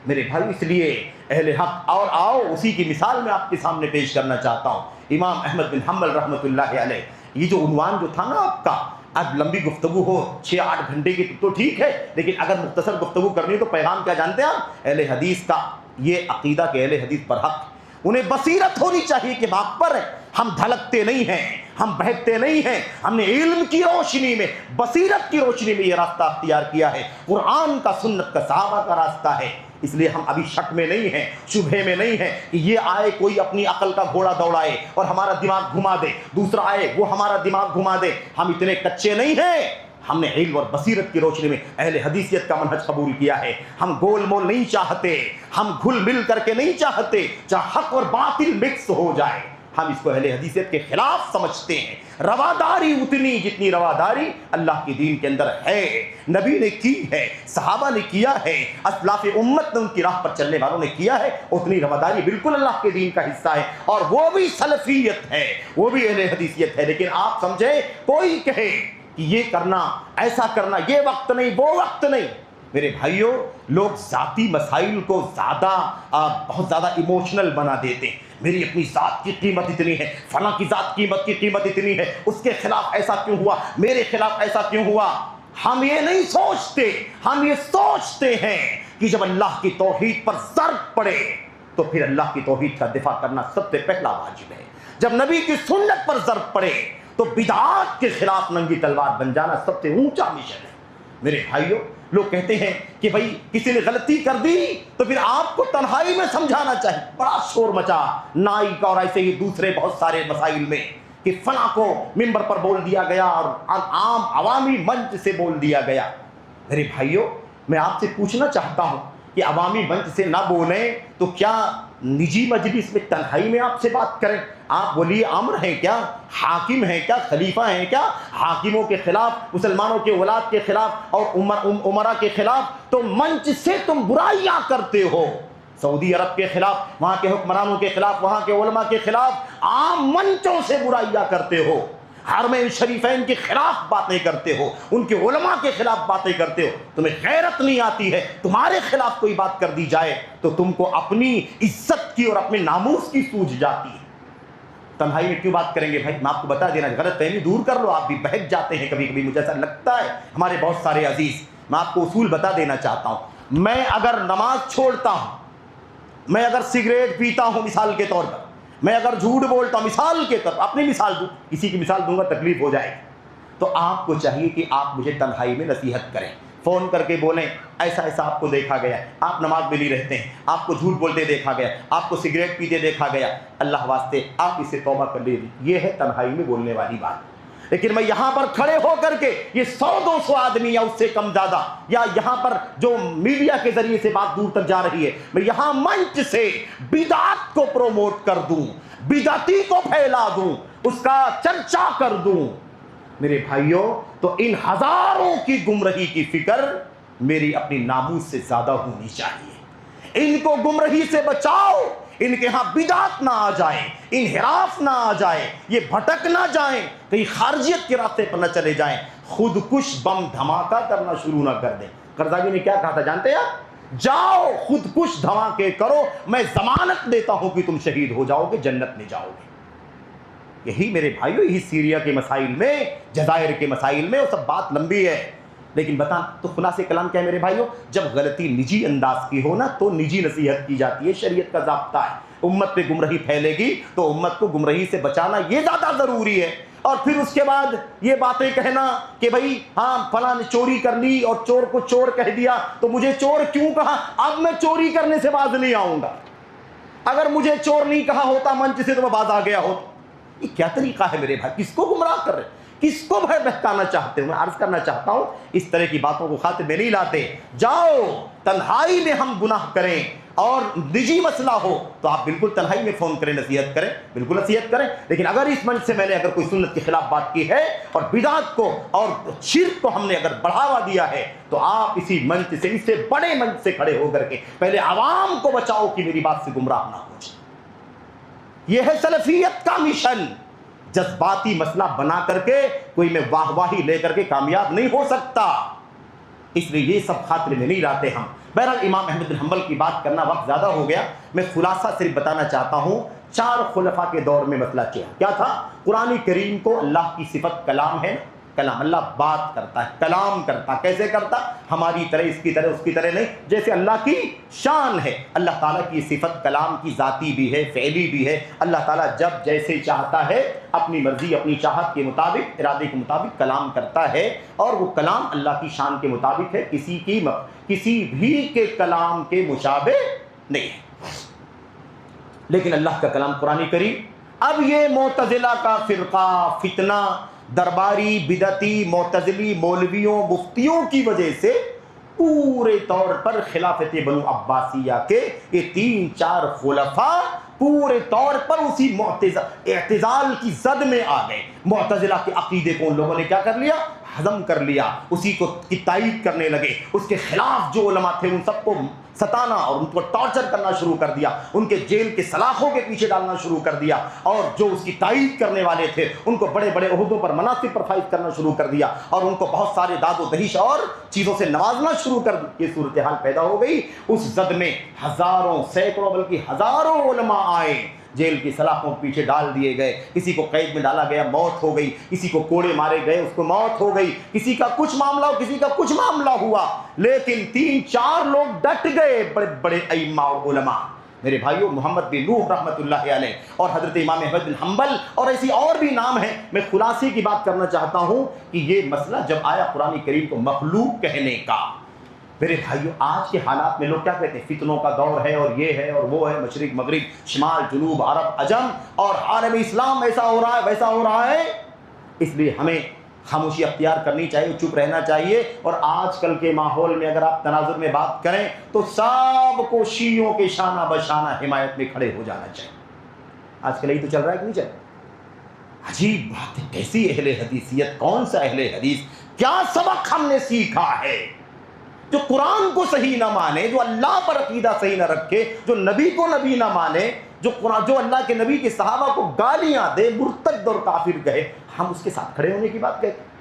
میرے بھائی۔ اس لیے اہل حق اور آؤ اسی کی مثال میں آپ کے سامنے پیش کرنا چاہتا ہوں۔ امام احمد بن حنبل رحمۃ اللہ علیہ، یہ جو عنوان جو تھا نا آپ کا، اب لمبی گفتگو ہو 6-8 گھنٹے کی تو ٹھیک ہے، لیکن اگر مختصر گفتگو کرنی تو پیغام کیا جانتے ہیں آپ؟ اہل حدیث کا یہ عقیدہ کہ اہل حدیث پر حق، انہیں بصیرت ہونی چاہیے کہ حق پر ہے، ہم دھلکتے نہیں ہیں، ہم بہکتے نہیں ہیں، ہم نے علم کی روشنی میں، بصیرت کی روشنی میں یہ راستہ اختیار کیا ہے، قرآن کا، سنت کا، صحابہ کا راستہ ہے۔ اس لیے ہم ابھی شک میں نہیں ہیں، شبہے میں نہیں ہیں کہ یہ آئے کوئی اپنی عقل کا گھوڑا دوڑائے اور ہمارا دماغ گھما دے، دوسرا آئے وہ ہمارا دماغ گھما دے۔ ہم اتنے کچے نہیں ہیں، ہم نے علم اور بصیرت کی روشنی میں اہل حدیثیت کا منہج قبول کیا ہے۔ ہم گول مول نہیں چاہتے، ہم گھل مل کر کے نہیں چاہتے، چاہے حق اور باطل مکس ہو جائے، ہم اس کو اہل حدیثیت کے خلاف سمجھتے ہیں۔ رواداری اتنی جتنی رواداری اللہ کے دین کے اندر ہے، نبی نے کی ہے، صحابہ نے کیا ہے، اسلاف امت نے ان کی راہ پر چلنے والوں نے کیا ہے، اتنی رواداری بالکل اللہ کے دین کا حصہ ہے، اور وہ بھی سلفیت ہے، وہ بھی اہل حدیثیت ہے۔ لیکن آپ سمجھے کوئی کہے کہ یہ کرنا، ایسا کرنا، یہ وقت نہیں، وہ وقت نہیں، میرے بھائیوں لوگ ذاتی مسائل کو بہت زیادہ ایموشنل بنا دیتے ہیں۔ میری اپنی ذات کی قیمت اتنی ہے، فلاں کی ذات کی قیمت اتنی ہے، اس کے خلاف ایسا کیوں ہوا، میرے خلاف ایسا کیوں ہوا۔ ہم یہ نہیں سوچتے، ہم یہ سوچتے ہیں کہ جب اللہ کی توحید پر ضرب پڑے تو پھر اللہ کی توحید کا دفاع کرنا سب سے پہلا واجب ہے۔ جب نبی کی سنت پر ضرب پڑے تو بدعات کے خلاف ننگی تلوار بن جانا سب سے اونچا مشن ہے۔ میرے بھائیوں لوگ کہتے ہیں کہ بھائی کسی نے غلطی کر دی تو پھر آپ کو تنہائی میں سمجھانا چاہیے، بڑا شور مچا نائی کا اور ایسے ہی دوسرے بہت سارے مسائل میں کہ فلاں کو ممبر پر بول دیا گیا اور عام عوامی منچ سے بول دیا گیا۔ میرے بھائیوں میں آپ سے پوچھنا چاہتا ہوں کہ عوامی منچ سے نہ بولیں تو کیا نجی مجلس میں تنہائی میں آپ سے بات کریں؟ آپ ولی امر ہیں کیا، حاکم ہیں کیا، خلیفہ ہیں کیا؟ حاکموں کے خلاف، مسلمانوں کے ولاد کے خلاف اور عمرا کے خلاف تو منچ سے تم برائیاں کرتے ہو، سعودی عرب کے خلاف، وہاں کے حکمرانوں کے خلاف، وہاں کے علماء کے خلاف عام منچوں سے برائیاں کرتے ہو، حرمین شریفین کے خلاف باتیں کرتے ہو، ان کے علماء کے خلاف باتیں کرتے ہو، تمہیں غیرت نہیں آتی ہے، تمہارے خلاف کوئی بات کر دی جائے تو تم کو اپنی عزت کی اور اپنے ناموس کی سوجھ جاتی ہے۔ تنہائی میں کیوں بات کریں گے بھائی؟ میں آپ کو بتا دینا، غلط فہمی دور کر لو، آپ بھی بہک جاتے ہیں کبھی کبھی، مجھے ایسا لگتا ہے ہمارے بہت سارے عزیز۔ میں آپ کو اصول بتا دینا چاہتا ہوں، میں اگر نماز چھوڑتا ہوں، میں اگر سگریٹ پیتا ہوں مثال کے طور پر، میں اگر جھوٹ بولتا ہوں مثال کے طور پر، اپنی مثال دوں، کسی کی مثال دوں گا تکلیف ہو جائے گی، تو آپ کو چاہیے کہ آپ مجھے تنہائی میں نصیحت کریں، فون کر کے بولیں ایسا ایسا آپ کو دیکھا گیا، آپ نماز میں نہیں رہتے ہیں، آپ کو جھوٹ بولتے دیکھا گیا، آپ کو سگریٹ پیتے دیکھا گیا، اللہ واسطے آپ اسے توبہ کر لیجیے۔ یہ ہے تنہائی میں بولنے والی بات۔ لیکن میں یہاں پر کھڑے ہو کر کے یہ 100-200 آدمی یا اس سے کم زیادہ، یا یہاں پر جو میڈیا کے ذریعے سے بات دور تک جا رہی ہے، میں یہاں منچ سے بدعت کو پروموٹ کر دوں، بدعتی کو پھیلا دوں، اس کا چرچا کر دوں، میرے بھائیوں تو ان ہزاروں کی گمراہی کی فکر میری اپنی ناموس سے زیادہ ہونی چاہیے۔ ان کو گمراہی سے بچاؤ، ان کے ہاں بدعت نہ آ جائے، انحراف نہ آ جائے، یہ بھٹک نہ جائیں، کہیں خارجیت کے راستے پر نہ چلے جائیں، خود کش بم دھماکہ کرنا شروع نہ کر دیں۔ قرضاوی نے کیا کہا تھا جانتے ہیں آپ؟ جاؤ خودکش دھماکے کرو، میں ضمانت دیتا ہوں کہ تم شہید ہو جاؤ گے، جنت میں جاؤ گے۔ یہی میرے بھائیو، یہی سیریا کے مسائل میں، جزائر کے مسائل میں، وہ سب بات لمبی ہے، لیکن بتا تو خلاصہ کلام کیا ہے میرے بھائیو؟ جب غلطی نجی انداز کی ہو نا تو نجی نصیحت کی جاتی ہے، شریعت کا ضابطہ ہے۔ امت پہ گمراہی پھیلے گی تو امت کو گمراہی سے بچانا یہ زیادہ ضروری ہے، اور پھر اس کے بعد یہ باتیں کہنا کہ بھائی ہاں فلاں نے چوری کر لی اور چور کو چور کہہ دیا تو مجھے چور کیوں کہا، اب میں چوری کرنے سے باز نہیں آؤں گا، اگر مجھے چور نہیں کہا ہوتا منچ سے تو میں باز آ گیا ہوتا۔ یہ کیا طریقہ ہے میرے بھائی؟ کس کو گمراہ کر رہے، کس کو بہکانا چاہتے ہو؟ میں عرض کرنا چاہتا ہوں اس طرح کی باتوں کو خاطر میں نہیں لاتے۔ جاؤ تنہائی میں ہم گناہ کریں اور نجی مسئلہ ہو تو آپ بالکل تنہائی میں فون کریں، نصیحت کریں، بالکل نصیحت کریں، لیکن اگر اس منچ سے میں نے اگر کوئی سنت کے خلاف بات کی ہے اور بدعت کو اور شرک کو ہم نے اگر بڑھاوا دیا ہے تو آپ اسی منچ سے، اس سے بڑے منچ سے کھڑے ہو کر کے پہلے عوام کو بچاؤ کہ میری بات سے گمراہ نہ ہو جائے۔ یہ ہے سلفیت کا مشن۔ جذباتی مسئلہ بنا کر کے کوئی میں واہ واہی لے کر کے کامیاب نہیں ہو سکتا، اس لیے یہ سب خاطر میں نہیں لاتے ہم۔ بہرحال امام احمد بن حنبل کی بات کرنا وقت زیادہ ہو گیا، میں خلاصہ صرف بتانا چاہتا ہوں۔ 4 خلفاء کے دور میں مسئلہ کیا تھا؟ قرآن کریم کو اللہ کی صفت کلام ہے، کلام، اللہ بات کرتا ہے، کلام کرتا، کیسے کرتا؟ ہماری طرح، اس کی طرح، اس کی طرح نہیں، جیسے اللہ کی شان ہے۔ اللہ تعالیٰ کی صفت کلام کی ذاتی بھی ہے، فعلی بھی ہے۔ اللہ تعالیٰ جب جیسے چاہتا ہے اپنی مرضی، اپنی چاہت کے مطابق، ارادے کے مطابق کلام کرتا ہے، اور وہ کلام اللہ کی شان کے مطابق ہے، کسی بھی کے کلام کے مشابہ نہیں ہے۔ لیکن اللہ کا کلام قرآن کریم، اب یہ معتزلہ کا فرقہ، فتنہ، درباری، بدعتی، معتزلی، مولویوں، مفتیوں کی وجہ سے پورے طور پر خلافت بنو عباسیہ کے یہ 3-4 خلفاء پورے طور پر اسی اعتزال کی زد میں آ گئے۔ معتزلہ کے عقیدے کو ان لوگوں نے کیا کر لیا؟ ہضم کر لیا، اسی کو کی تائید کرنے لگے، اس کے خلاف جو علماء تھے ان سب کو ستانا اور ان کو ٹارچر کرنا شروع کر دیا، ان کے جیل کے سلاخوں کے پیچھے ڈالنا شروع کر دیا، اور جو اس کی تائید کرنے والے تھے ان کو بڑے بڑے عہدوں پر، مناصب پر فائز کرنا شروع کر دیا، اور ان کو بہت سارے داد و دہش اور چیزوں سے نوازنا شروع کر دی۔ یہ صورتحال پیدا ہو گئی۔ اس زد میں ہزاروں، سینکڑوں، بلکہ ہزاروں علماء آئے، جیل کی سلاخوں کے پیچھے ڈال دیے گئے، کسی کو قید میں ڈالا گیا، موت ہو گئی، کسی کو کوڑے مارے گئے، اس کو موت ہو گئی، کسی کا کچھ معاملہ ہو، کسی کا کچھ معاملہ ہوا، لیکن 3-4 لوگ ڈٹ گئے، بڑے بڑے ائمہ اور علماء، میرے بھائیو، محمد بن نوح رحمۃ اللہ علیہ اور حضرت امام احمد بن حنبل اور ایسی اور بھی نام ہیں۔ میں خلاصے کی بات کرنا چاہتا ہوں کہ یہ مسئلہ جب آیا قرآن کریم کو مخلوق کہنے کا، میرے بھائیو آج کے حالات میں لوگ کیا کہتے ہیں؟ فتنوں کا دور ہے، اور یہ ہے اور وہ ہے، مشرق مغرب، شمال جنوب، عرب عجم، اور عالم اسلام ایسا ہو رہا ہے، ویسا ہو رہا ہے۔ اس لیے ہمیں خاموشی اختیار کرنی چاہیے، چپ رہنا چاہیے، اور آج کل کے ماحول میں اگر آپ تناظر میں بات کریں تو سب کو شیعوں کے شانہ بشانہ حمایت میں کھڑے ہو جانا چاہیے۔ آج کل یہی تو چل رہا ہے کہ نہیں چل رہا؟ عجیب بات ہے، کیسی اہل حدیثیت، کون سا اہل حدیث، کیا سبق ہم نے سیکھا ہے؟ جو قرآن کو صحیح نہ مانے، جو اللہ پر عقیدہ صحیح نہ رکھے، جو نبی کو نبی نہ مانے، جو اللہ کے نبی کے صحابہ کو گالیاں دے، مرتد اور کافر کہے، ہم اس کے ساتھ کھڑے ہونے کی بات کہتے ہیں؟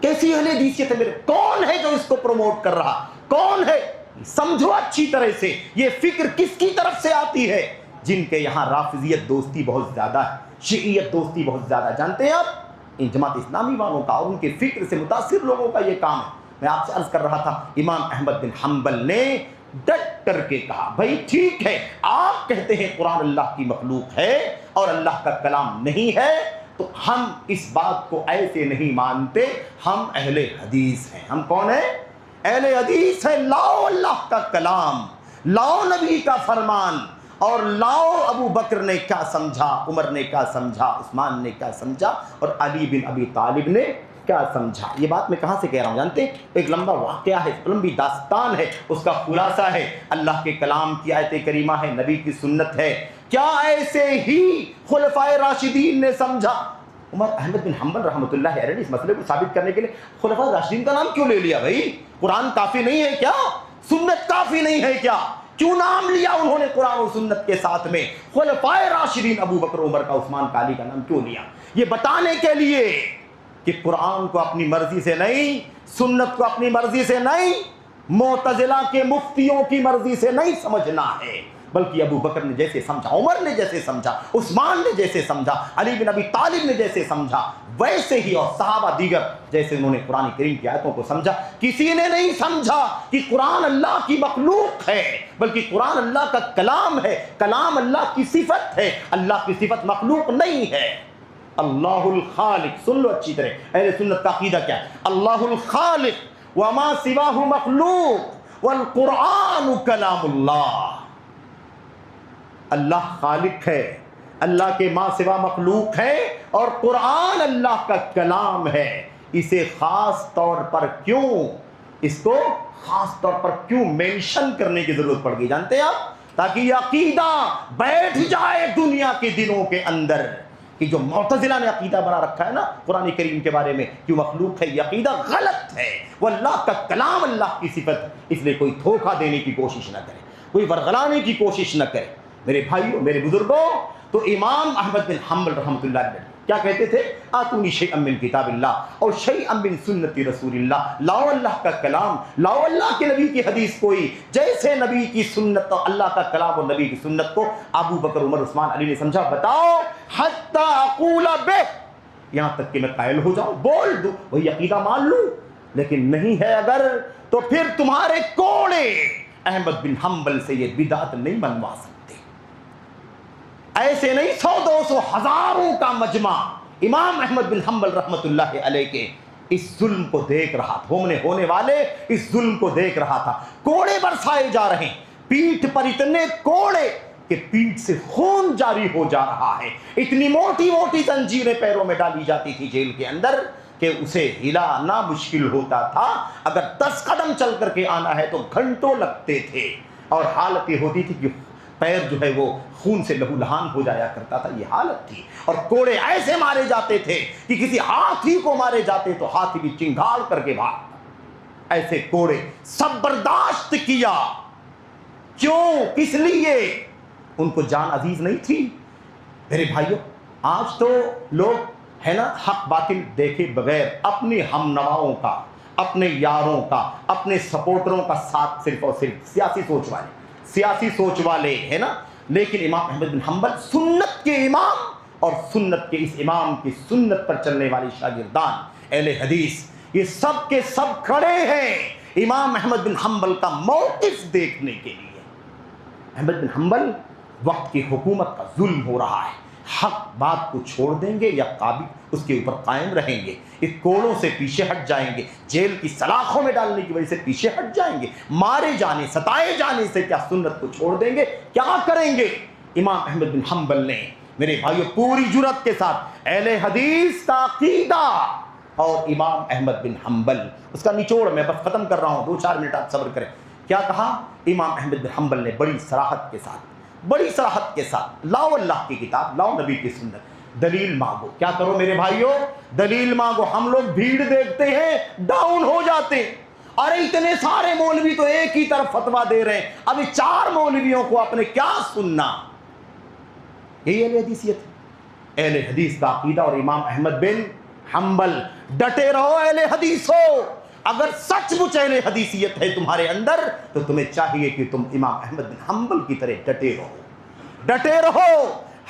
کیسی اہل حدیثیت ہے میرے؟ کون ہے جو اس کو پروموٹ کر رہا؟ کون ہے؟ سمجھو اچھی طرح سے یہ فکر کس کی طرف سے آتی ہے؟ جن کے یہاں رافضیت دوستی بہت زیادہ ہے، شیعیت دوستی بہت زیادہ، جانتے ہیں آپ؟ ان جماعت اسلامی والوں کا اور ان کے فکر سے متاثر لوگوں کا یہ کام ہے۔ میں آپ سے عرض کر رہا تھا، امام احمد بن حنبل نے ڈٹ کر کے کہا، بھائی ٹھیک ہے، آپ کہتے ہیں قرآن اللہ کی مخلوق ہے اور اللہ کا کلام نہیں ہے، تو ہم اس بات کو ایسے نہیں مانتے، ہم اہل حدیث ہیں۔ ہم کون ہیں؟ اہل حدیث ہیں۔ لاؤ اللہ کا کلام، لاؤ نبی کا فرمان، اور لاؤ ابو بکر نے کیا سمجھا، عمر نے کیا سمجھا، عثمان نے کیا سمجھا، اور علی بن ابی طالب نے کیا سمجھا۔ یہ بات میں کہاں سے کہہ رہا ہوں جانتے ہیں؟ ایک لمبا واقعہ ہے، لمبی داستان ہے، اس کا خلاصہ ہے، اللہ کے کلام کی آیت کریمہ ہے، نبی کی سنت ہے۔ کیا ایسے ہی خلفائے راشدین نے سمجھا؟ عمر احمد بن حنبل رحمۃ اللہ علیہ نے اس مسئلے کو ثابت کرنے کے لیے خلفائے راشدین کا نام کیوں لے لیا؟ بھائی قرآن کافی نہیں ہے کیا؟ سنت کافی نہیں ہے کیا؟ کیوں نام لیا انہوں نے قرآن و سنت کے ساتھ میں؟ خلفائے راشدین ابو بکر، عمر کا، عثمان کا، علی کا نام کیوں لیا؟ یہ بتانے کے لیے کہ قرآن کو اپنی مرضی سے نہیں، سنت کو اپنی مرضی سے نہیں، معتزلہ کے مفتیوں کی مرضی سے نہیں سمجھنا ہے، بلکہ ابو بکر نے جیسے سمجھا، عمر نے جیسے سمجھا، عثمان نے جیسے سمجھا، علی بن ابی طالب نے جیسے سمجھا، ویسے ہی، اور صحابہ دیگر جیسے انہوں نے قرآن کریم کی آیتوں کو سمجھا۔ کسی نے نہیں سمجھا کہ قرآن اللہ کی مخلوق ہے، بلکہ قرآن اللہ کا کلام ہے، کلام اللہ کی صفت ہے، اللہ کی صفت مخلوق نہیں ہے۔ اللہ الخالق، سن لو اچھی طرح، اہل سنت کا عقیدہ کیا ہے؟ اللہ الخالق وما سواہ مخلوق والقرآن کلام اللہ۔ اللہ خالق ہے، اللہ کے ماں سوا مخلوق ہے، اور قرآن اللہ کا کلام ہے۔ اسے خاص طور پر کیوں، اس کو خاص طور پر کیوں مینشن کرنے کی ضرورت پڑ گئی جانتے ہیں آپ؟ تاکہ یہ عقیدہ بیٹھ جائے دنیا کے دلوں کے اندر کہ جو معتزلہ نے عقیدہ بنا رکھا ہے نا قرآن کریم کے بارے میں کہ مخلوق ہے، یہ عقیدہ غلط ہے، وہ اللہ کا کلام، اللہ کی صفت۔ اس لیے کوئی دھوکہ دینے کی کوشش نہ کرے، کوئی ورغلانے کی کوشش نہ کرے۔ میرے بھائیوں، میرے بزرگوں، تو امام احمد بن حنبل رحمۃ اللہ علیہ کیا کہتے تھے؟ آتونی شیئا من کتاب اللہ اور شیئا من سنت رسول اللہ، لاؤ اللہ کا کلام، لاؤ اللہ کے نبی کی حدیث کوئی، جیسے نبی کی سنت اور اللہ کا کلام اور نبی کی سنت کو ابو بکر، عمر، عثمان، علی نے سمجھا، بتاؤ حتی اقول بہ، یہاں تک کہ میں قائل ہو جاؤں، بول دوں، وہی عقیدہ مان لوں۔ لیکن نہیں ہے اگر، تو پھر تمہارے کوڑے احمد بن حنبل سے یہ بدعت نہیں منوا سکتے۔ ایسے نہیں 100 200 ہزاروں کا مجمع امام احمد بن حنبل رحمۃ اللہ علیہ کے اس ظلم کو دیکھ رہا تھا، ہونے والے اس ظلم کو دیکھ رہا تھا۔ کوڑے برسائے جا رہے ہیں، پیٹھ پر اتنے کوڑے کہ پیٹھ سے خون جاری ہو جا رہا ہے، اتنی موٹی موٹی زنجیریں پیروں میں ڈالی جاتی تھی جیل کے اندر کہ اسے ہلانا مشکل ہوتا تھا۔ اگر 10 قدم چل کر کے آنا ہے تو گھنٹوں لگتے تھے، اور حالت یہ ہوتی تھی کہ پیر جو ہے وہ خون سے لہو لہان ہو جایا کرتا تھا، یہ حالت تھی۔ اور کوڑے ایسے مارے جاتے تھے کہ کسی ہاتھی کو مارے جاتے تو ہاتھی بھی چنگھاڑ کر کے بھاگتا۔ ایسے کوڑے سب برداشت کیا، کیوں؟ کس لیے؟ ان کو جان عزیز نہیں تھی؟ میرے بھائیوں، آج تو لوگ ہے نا حق باطل دیکھے بغیر اپنے ہم نواؤں کا، اپنے یاروں کا، اپنے سپورٹروں کا ساتھ صرف اور صرف سیاسی سوچ والے ہے نا۔ لیکن امام احمد بن حنبل سنت کے امام، اور سنت کے اس امام کی سنت پر چلنے والی شاگردان اہل حدیث، یہ سب کے سب کھڑے ہیں امام احمد بن حنبل کا موقف دیکھنے کے لیے۔ احمد بن حنبل، وقت کی حکومت کا ظلم ہو رہا ہے، حق بات کو چھوڑ دیں گے یا قابل اس کے اوپر قائم رہیں گے؟ اس کوڑوں سے پیچھے ہٹ جائیں گے، جیل کی سلاخوں میں ڈالنے کی وجہ سے پیچھے ہٹ جائیں گے، مارے جانے، ستائے جانے سے کیا سنت کو چھوڑ دیں گے؟ کیا کریں گے؟ امام احمد بن حنبل نے میرے بھائیوں پوری جرأت کے ساتھ اہل حدیث کا عقیدہ اور امام احمد بن حنبل، اس کا نچوڑ میں بس ختم کر رہا ہوں، 2-4 منٹ آپ صبر کریں۔ کیا کہا امام احمد بن حنبل نے؟ بڑی صراحت کے ساتھ، لاؤ اللہ کی کتاب، لاؤ نبی کی سنت، دلیل مانگو۔ کیا کرو میرے بھائیوں؟ دلیل مانگو۔ ہم لوگ بھیڑ دیکھتے ہیں ڈاؤن ہو جاتے ہیں، ارے اتنے سارے مولوی تو ایک ہی طرف فتوا دے رہے ہیں، ابھی 4 مولویوں کو اپنے کیا سننا؟ یہی اہل حدیثیت، اہل حدیث کا عقیدہ اور امام احمد بن حنبل۔ ڈٹے رہو اہل حدیث ہو، اگر سچ مچ اہل حدیثیت ہے تمہارے اندر تو تمہیں چاہیے کہ تم امام احمد بن حنبل کی طرح ڈٹے رہو۔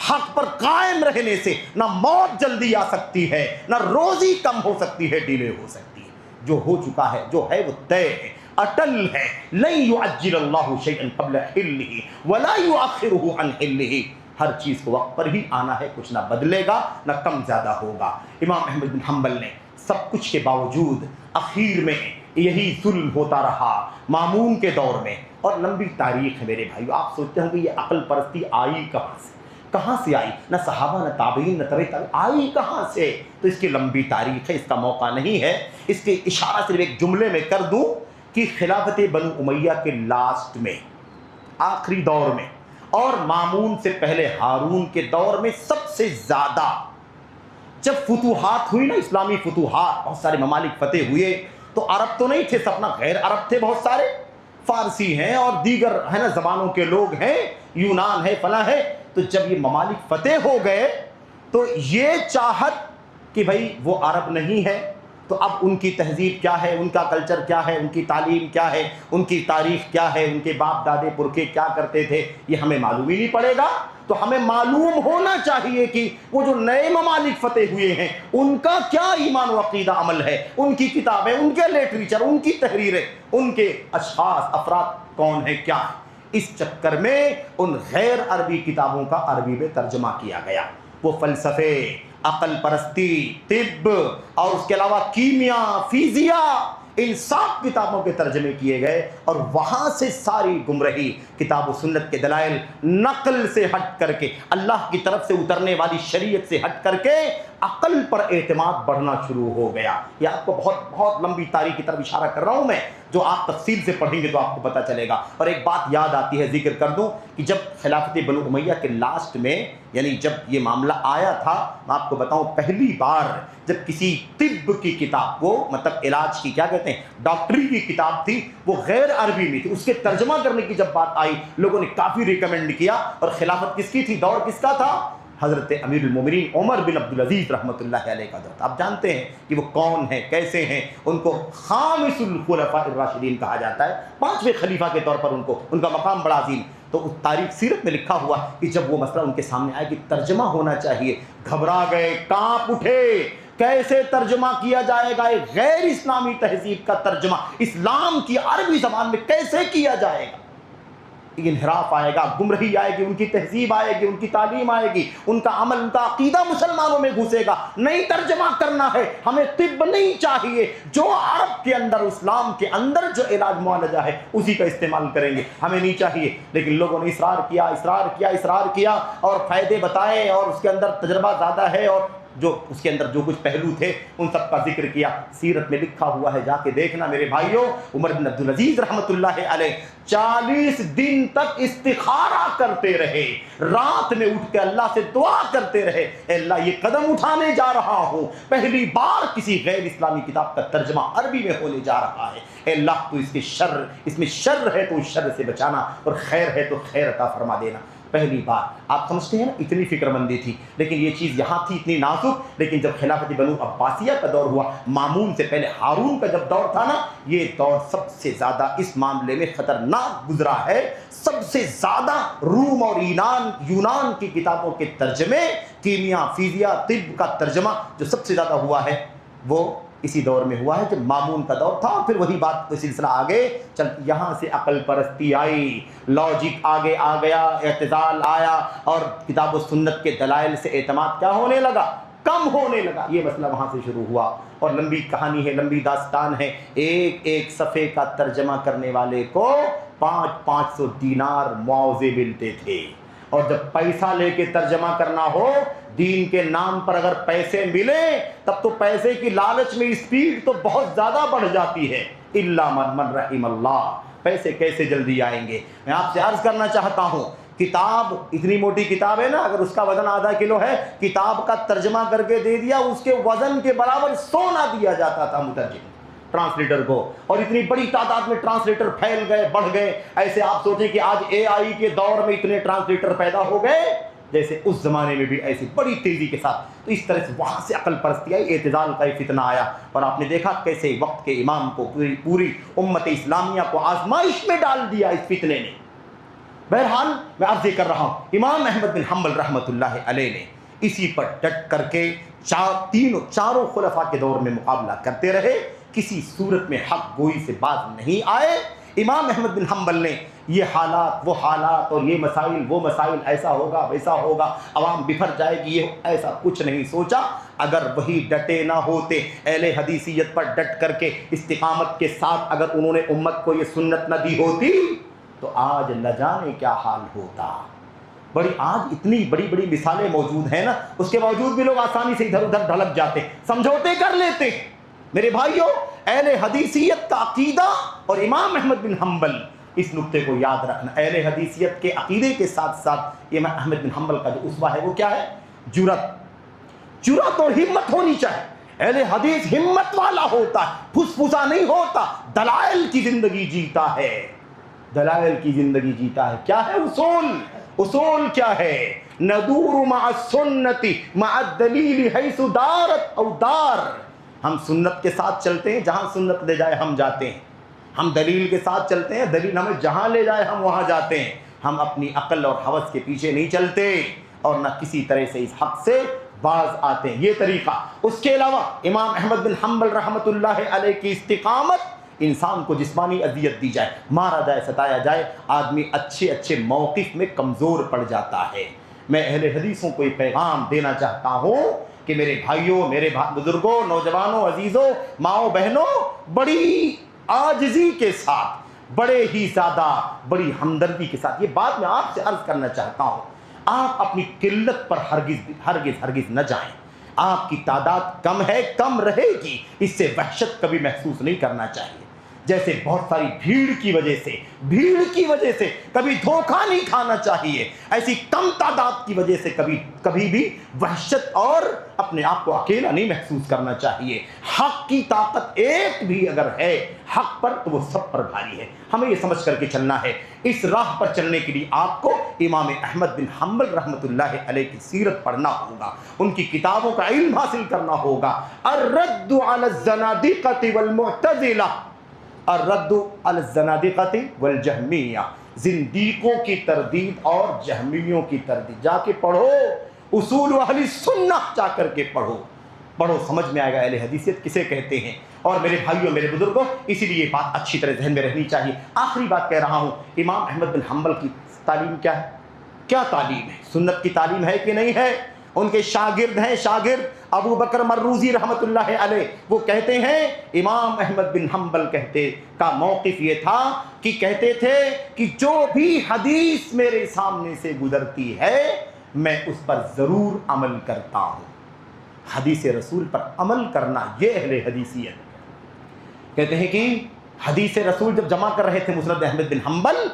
حق پر قائم رہنے سے نہ موت جلدی آ سکتی ہے، نہ روزی کم ہو سکتی ہے، ڈیلے ہو سکتی ہے۔ جو ہو چکا ہے، جو ہے وہ طے ہے، اٹل ہے۔ لن يعجل اللہ شیئا قبل حلہ ولا یؤخرہ عن حلہ۔ ہر چیز کو وقت پر ہی آنا ہے، کچھ نہ بدلے گا نہ کم زیادہ ہوگا۔ امام احمد بن حنبل نے سب کچھ کے باوجود آخر میں یہی ظلم ہوتا رہا مامون کے دور میں، اور لمبی تاریخ ہے میرے بھائیو۔ آپ سوچتے ہوں کہ یہ عقل پرستی آئی کہاں سے آئی؟ نہ صحابہ، نہ تابعین، نہ تبع تابعین، آئی کہاں سے؟ تو اس کی لمبی تاریخ ہے، اس کا موقع نہیں ہے۔ اس کے اشارہ صرف ایک جملے میں کر دوں کہ خلافت بنو امیہ کے لاسٹ میں، آخری دور میں، اور مامون سے پہلے ہارون کے دور میں سب سے زیادہ جب فتوحات ہوئی نا، اسلامی فتوحات، بہت سارے ممالک فتح ہوئے، تو عرب تو نہیں تھے، سپنا غیر عرب تھے، بہت سارے فارسی ہیں اور دیگر ہے نا زبانوں کے لوگ ہیں، یونان ہے، فلاں ہے۔ تو جب یہ ممالک فتح ہو گئے تو یہ چاہت کہ بھائی وہ عرب نہیں ہے تو اب ان کی تہذیب کیا ہے، ان کا کلچر کیا ہے، ان کی تعلیم کیا ہے، ان کی تاریخ کیا ہے، ان کے باپ دادے پرکھے کیا کرتے تھے، یہ ہمیں معلوم ہی نہیں پڑے گا۔ تو ہمیں معلوم ہونا چاہیے کہ وہ جو نئے ممالک فتح ہوئے ہیں ان کا کیا ایمان و عقیدہ عمل ہے، ان کی کتابیں، ان کے لٹریچر، ان کی تحریریں، ان کے اشخاص افراد کون ہیں، کیا ہے۔ اس چکر میں ان غیر عربی کتابوں کا عربی میں ترجمہ کیا گیا۔ وہ فلسفے، عقل پرستی، طب اور اس کے علاوہ کیمیا، فزیاء، ان سب کتابوں کے ترجمے کیے گئے، اور وہاں سے ساری گمراہی کتاب و سنت کے دلائل نقل سے ہٹ کر کے، اللہ کی طرف سے اترنے والی شریعت سے ہٹ کر کے عقل پر اعتماد بڑھنا شروع ہو گیا۔ یہ آپ کو بہت لمبی تاریخ کی طرف اشارہ کر رہا ہوں میں، جو آپ تفصیل سے پڑھیں گے تو آپ کو پتہ چلے گا۔ اور ایک بات یاد آتی ہے، ذکر کر دوں کہ جب خلافت بنو امیہ کے لاسٹ میں، یعنی جب یہ معاملہ آیا تھا، میں آپ کو بتاؤں پہلی بار جب کسی طب کی کتاب، وہ مطلب علاج کی کیا کہتے ہیں، ڈاکٹری کی کتاب تھی، وہ غیر عربی میں تھی، اس کے ترجمہ کرنے کی جب بات آئی لوگوں نے کافی ریکمینڈ کیا۔ اور خلافت کس کی تھی، دور کس کا تھا، حضرت امیر المومنین عمر بن عبدالعزیز رحمۃ اللہ علیہ کا دور۔ آپ جانتے ہیں کہ وہ کون ہیں، کیسے ہیں، ان کو خامس الخلفاء الراشدین کہا جاتا ہے، پانچویں خلیفہ کے طور پر ان کا مقام بڑا عظیم۔ تو اس تاریخ سیرت میں لکھا ہوا کہ جب وہ مسئلہ ان کے سامنے آیا کہ ترجمہ ہونا چاہیے، گھبرا گئے، کانپ اٹھے، کیسے ترجمہ کیا جائے گا، ایک غیر اسلامی تہذیب کا ترجمہ اسلام کی عربی زبان میں کیسے کیا جائے گا۔ انحراف آئے گا، گمراہی آئے گی، ان کی تہذیب آئے گی، ان کی تعلیم آئے گی، ان کا عمل، ان کا عقیدہ مسلمانوں میں گھسے گا۔ نہیں ترجمہ کرنا ہے، ہمیں طب نہیں چاہیے، جو عرب کے اندر، اسلام کے اندر جو علاج معالجہ ہے اسی کا استعمال کریں گے، ہمیں نہیں چاہیے۔ لیکن لوگوں نے اصرار کیا اور فائدے بتائے، اور اس کے اندر تجربہ زیادہ ہے، اور جو اس کے اندر جو کچھ پہلو تھے ان سب کا ذکر کیا۔ سیرت میں لکھا ہوا ہے، جا کے دیکھنا میرے بھائیوں، عمر بن عبدالعزیز رحمۃ اللہ علیہ 40 دن تک استخارہ کرتے رہے، رات میں اٹھ کے اللہ سے دعا کرتے رہے، اے اللہ یہ قدم اٹھانے جا رہا ہوں، پہلی بار کسی غیر اسلامی کتاب کا ترجمہ عربی میں ہونے جا رہا ہے، اے اللہ تو اس میں شر ہے تو اس شر سے بچانا، اور خیر ہے تو خیر عطا فرما دینا۔ پہلی بار آپ سمجھتے ہیں نا، اتنی فکر مندی تھی، لیکن یہ چیز یہاں تھی اتنی نازک۔ لیکن جب خلافت بنو عباسیہ کا دور ہوا، مامون سے پہلے ہارون کا جب دور تھا نا، یہ دور سب سے زیادہ اس معاملے میں خطرناک گزرا ہے۔ سب سے زیادہ روم اور یونان کی کتابوں کے ترجمے، کیمیا، فزیاء، طب کا ترجمہ جو سب سے زیادہ ہوا ہے وہ اسی دور میں ہوا ہے جب مامون کا دور تھا۔ اور پھر وہی بات کا سلسلہ آگے چل، یہاں سے عقل پرستی آئی، لاجک آگے آ گیا، اعتزال آیا، اور کتاب و سنت کے دلائل سے اعتماد کیا ہونے لگا، کم ہونے لگا۔ یہ مسئلہ وہاں سے شروع ہوا، اور لمبی کہانی ہے، لمبی داستان ہے۔ ایک صفحے کا ترجمہ کرنے والے کو 500 دینار معاوضے ملتے تھے، اور جب پیسہ لے کے ترجمہ کرنا ہو، دین کے نام پر اگر پیسے ملیں، تب تو پیسے کی لالچ میں اسپیڈ تو بہت زیادہ بڑھ جاتی ہے۔ الا من رحم اللہ، پیسے کیسے جلدی آئیں گے۔ میں آپ سے عرض کرنا چاہتا ہوں، کتاب اتنی موٹی کتاب ہے نا، اگر اس کا وزن آدھا کلو ہے، کتاب کا ترجمہ کر کے دے دیا، اس کے وزن کے برابر سونا دیا جاتا تھا مترجم ٹرانسلیٹر کو، اور اتنی بڑی تعداد میں ٹرانسلیٹر پھیل گئے، بڑھ گئے۔ ایسے آپ سوچیں کہ آج AI کے دور میں اتنے ٹرانسلیٹر پیدا ہو گئے، جیسے اس زمانے میں بھی ایسی بڑی تیزی کے ساتھ۔ تو اس طرح سے وہاں سے عقل پرستی آئی، اعتزال کا فتنہ آیا، اور آپ نے دیکھا کیسے وقت کے امام کو، پوری امت اسلامیہ کو آزمائش میں ڈال دیا اس فتنے نے۔ بہرحال میں عرض کر رہا ہوں، امام احمد بن حنبل رحمۃ اللہ علیہ نے اسی پر ڈٹ کر کے چاروں خلفاء کے دور میں مقابلہ کرتے رہے، کسی صورت میں حق گوئی سے باز نہیں آئے۔ امام احمد بن حنبل نے یہ حالات، وہ حالات، اور یہ مسائل، وہ مسائل، ایسا ہوگا ویسا ہوگا، عوام بکھر جائے گی، یہ ایسا کچھ نہیں سوچا۔ اگر وہی ڈٹے نہ ہوتے، اہل حدیثیت پر ڈٹ کر کے استقامت کے ساتھ اگر انہوں نے امت کو یہ سنت نہ دی ہوتی، تو آج نہ جانے کیا حال ہوتا۔ آج اتنی بڑی بڑی مثالیں موجود ہیں نا، اس کے باوجود بھی لوگ آسانی سے ادھر ادھر ڈھلک جاتے، سمجھوتے کر لیتے۔ میرے بھائیوں، اہل حدیثیت کا عقیدہ اور امام احمد بن حنبل، اس نقطے کو یاد رکھنا، اہل حدیثیت کے عقیدے کے ساتھ ساتھ امام احمد بن حنبل کا جو اسوہ ہے وہ کیا ہے؟ جرأت اور ہمت ہونی چاہیے۔ اہل حدیث ہمت والا ہوتا ہے، پھسپھسا نہیں ہوتا، دلائل کی زندگی جیتا ہے، دلائل کی زندگی جیتا ہے۔ کیا ہے اصول کیا ہے؟ ندور مع السنت مع الدلیل حیث دارت او دار، ہم سنت کے ساتھ چلتے ہیں، جہاں سنت لے جائے ہم جاتے ہیں. ہم دلیل کے ساتھ چلتے ہیں، دلیل ہمیں جہاں لے جائے ہم وہاں جاتے ہیں. ہم اپنی عقل اور ہوس کے پیچھے نہیں چلتے اور نہ کسی طرح سے اس حق سے باز آتے ہیں. یہ طریقہ. اس کے علاوہ امام احمد بن حنبل رحمۃ اللہ علیہ کی استقامت، انسان کو جسمانی اذیت دی جائے، مارا جائے، ستایا جائے، آدمی اچھے اچھے موقف میں کمزور پڑ جاتا ہے. میں اہل حدیثوں کو یہ پیغام دینا چاہتا ہوں کہ میرے بھائیوں، میرے بزرگوں، نوجوانوں، عزیزوں، ماؤں بہنوں، بڑی عاجزی کے ساتھ، بڑے ہی زیادہ بڑی ہمدردی کے ساتھ یہ بات میں آپ سے عرض کرنا چاہتا ہوں. آپ اپنی قلت پر ہرگز نہ جائیں. آپ کی تعداد کم ہے، کم رہے گی، اس سے وحشت کبھی محسوس نہیں کرنا چاہیے. جیسے بہت ساری بھیڑ کی وجہ سے کبھی دھوکہ نہیں کھانا چاہیے، ایسی کم تعداد کی وجہ سے کبھی بھی وحشت اور اپنے آپ کو اکیلا نہیں محسوس کرنا چاہیے. حق کی طاقت ایک بھی اگر ہے حق پر تو وہ سب پر بھاری ہے. ہمیں یہ سمجھ کر کے چلنا ہے. اس راہ پر چلنے کے لیے آپ کو امام احمد بن حنبل رحمۃ اللہ علیہ کی سیرت پڑھنا ہوگا، ان کی کتابوں کا علم حاصل کرنا ہوگا. الرد علی الزنادقۃ والمعتزلہ، الرد علی الزنادقۃ والجہمیہ، زندیقوں کی تردید اور جہمیوں کی تردید. جا کے پڑھو، اصول اہل سنہ جا کر کے پڑھو، سمجھ میں آئے گا اہل حدیثیت کسے کہتے ہیں. اور میرے بھائیوں، میرے بزرگوں، اسی لیے یہ بات اچھی طرح ذہن میں رہنی چاہیے. آخری بات کہہ رہا ہوں، امام احمد بن حنبل کی تعلیم کیا ہے؟ کیا تعلیم ہے؟ سنت کی تعلیم ہے کہ نہیں ہے؟ ان کے شاگرد ابو بکر مروزی رحمۃ اللہ علیہ، وہ کہتے ہیں امام احمد بن حنبل کا موقف یہ تھا کہ کہتے تھے کہ جو بھی حدیث میرے سامنے سے گزرتی ہے میں اس پر ضرور عمل کرتا ہوں. حدیث رسول پر عمل کرنا یہ اہل حدیثیت. کہتے ہیں کہ حدیث رسول جب جمع کر رہے تھے مسند احمد بن حنبل،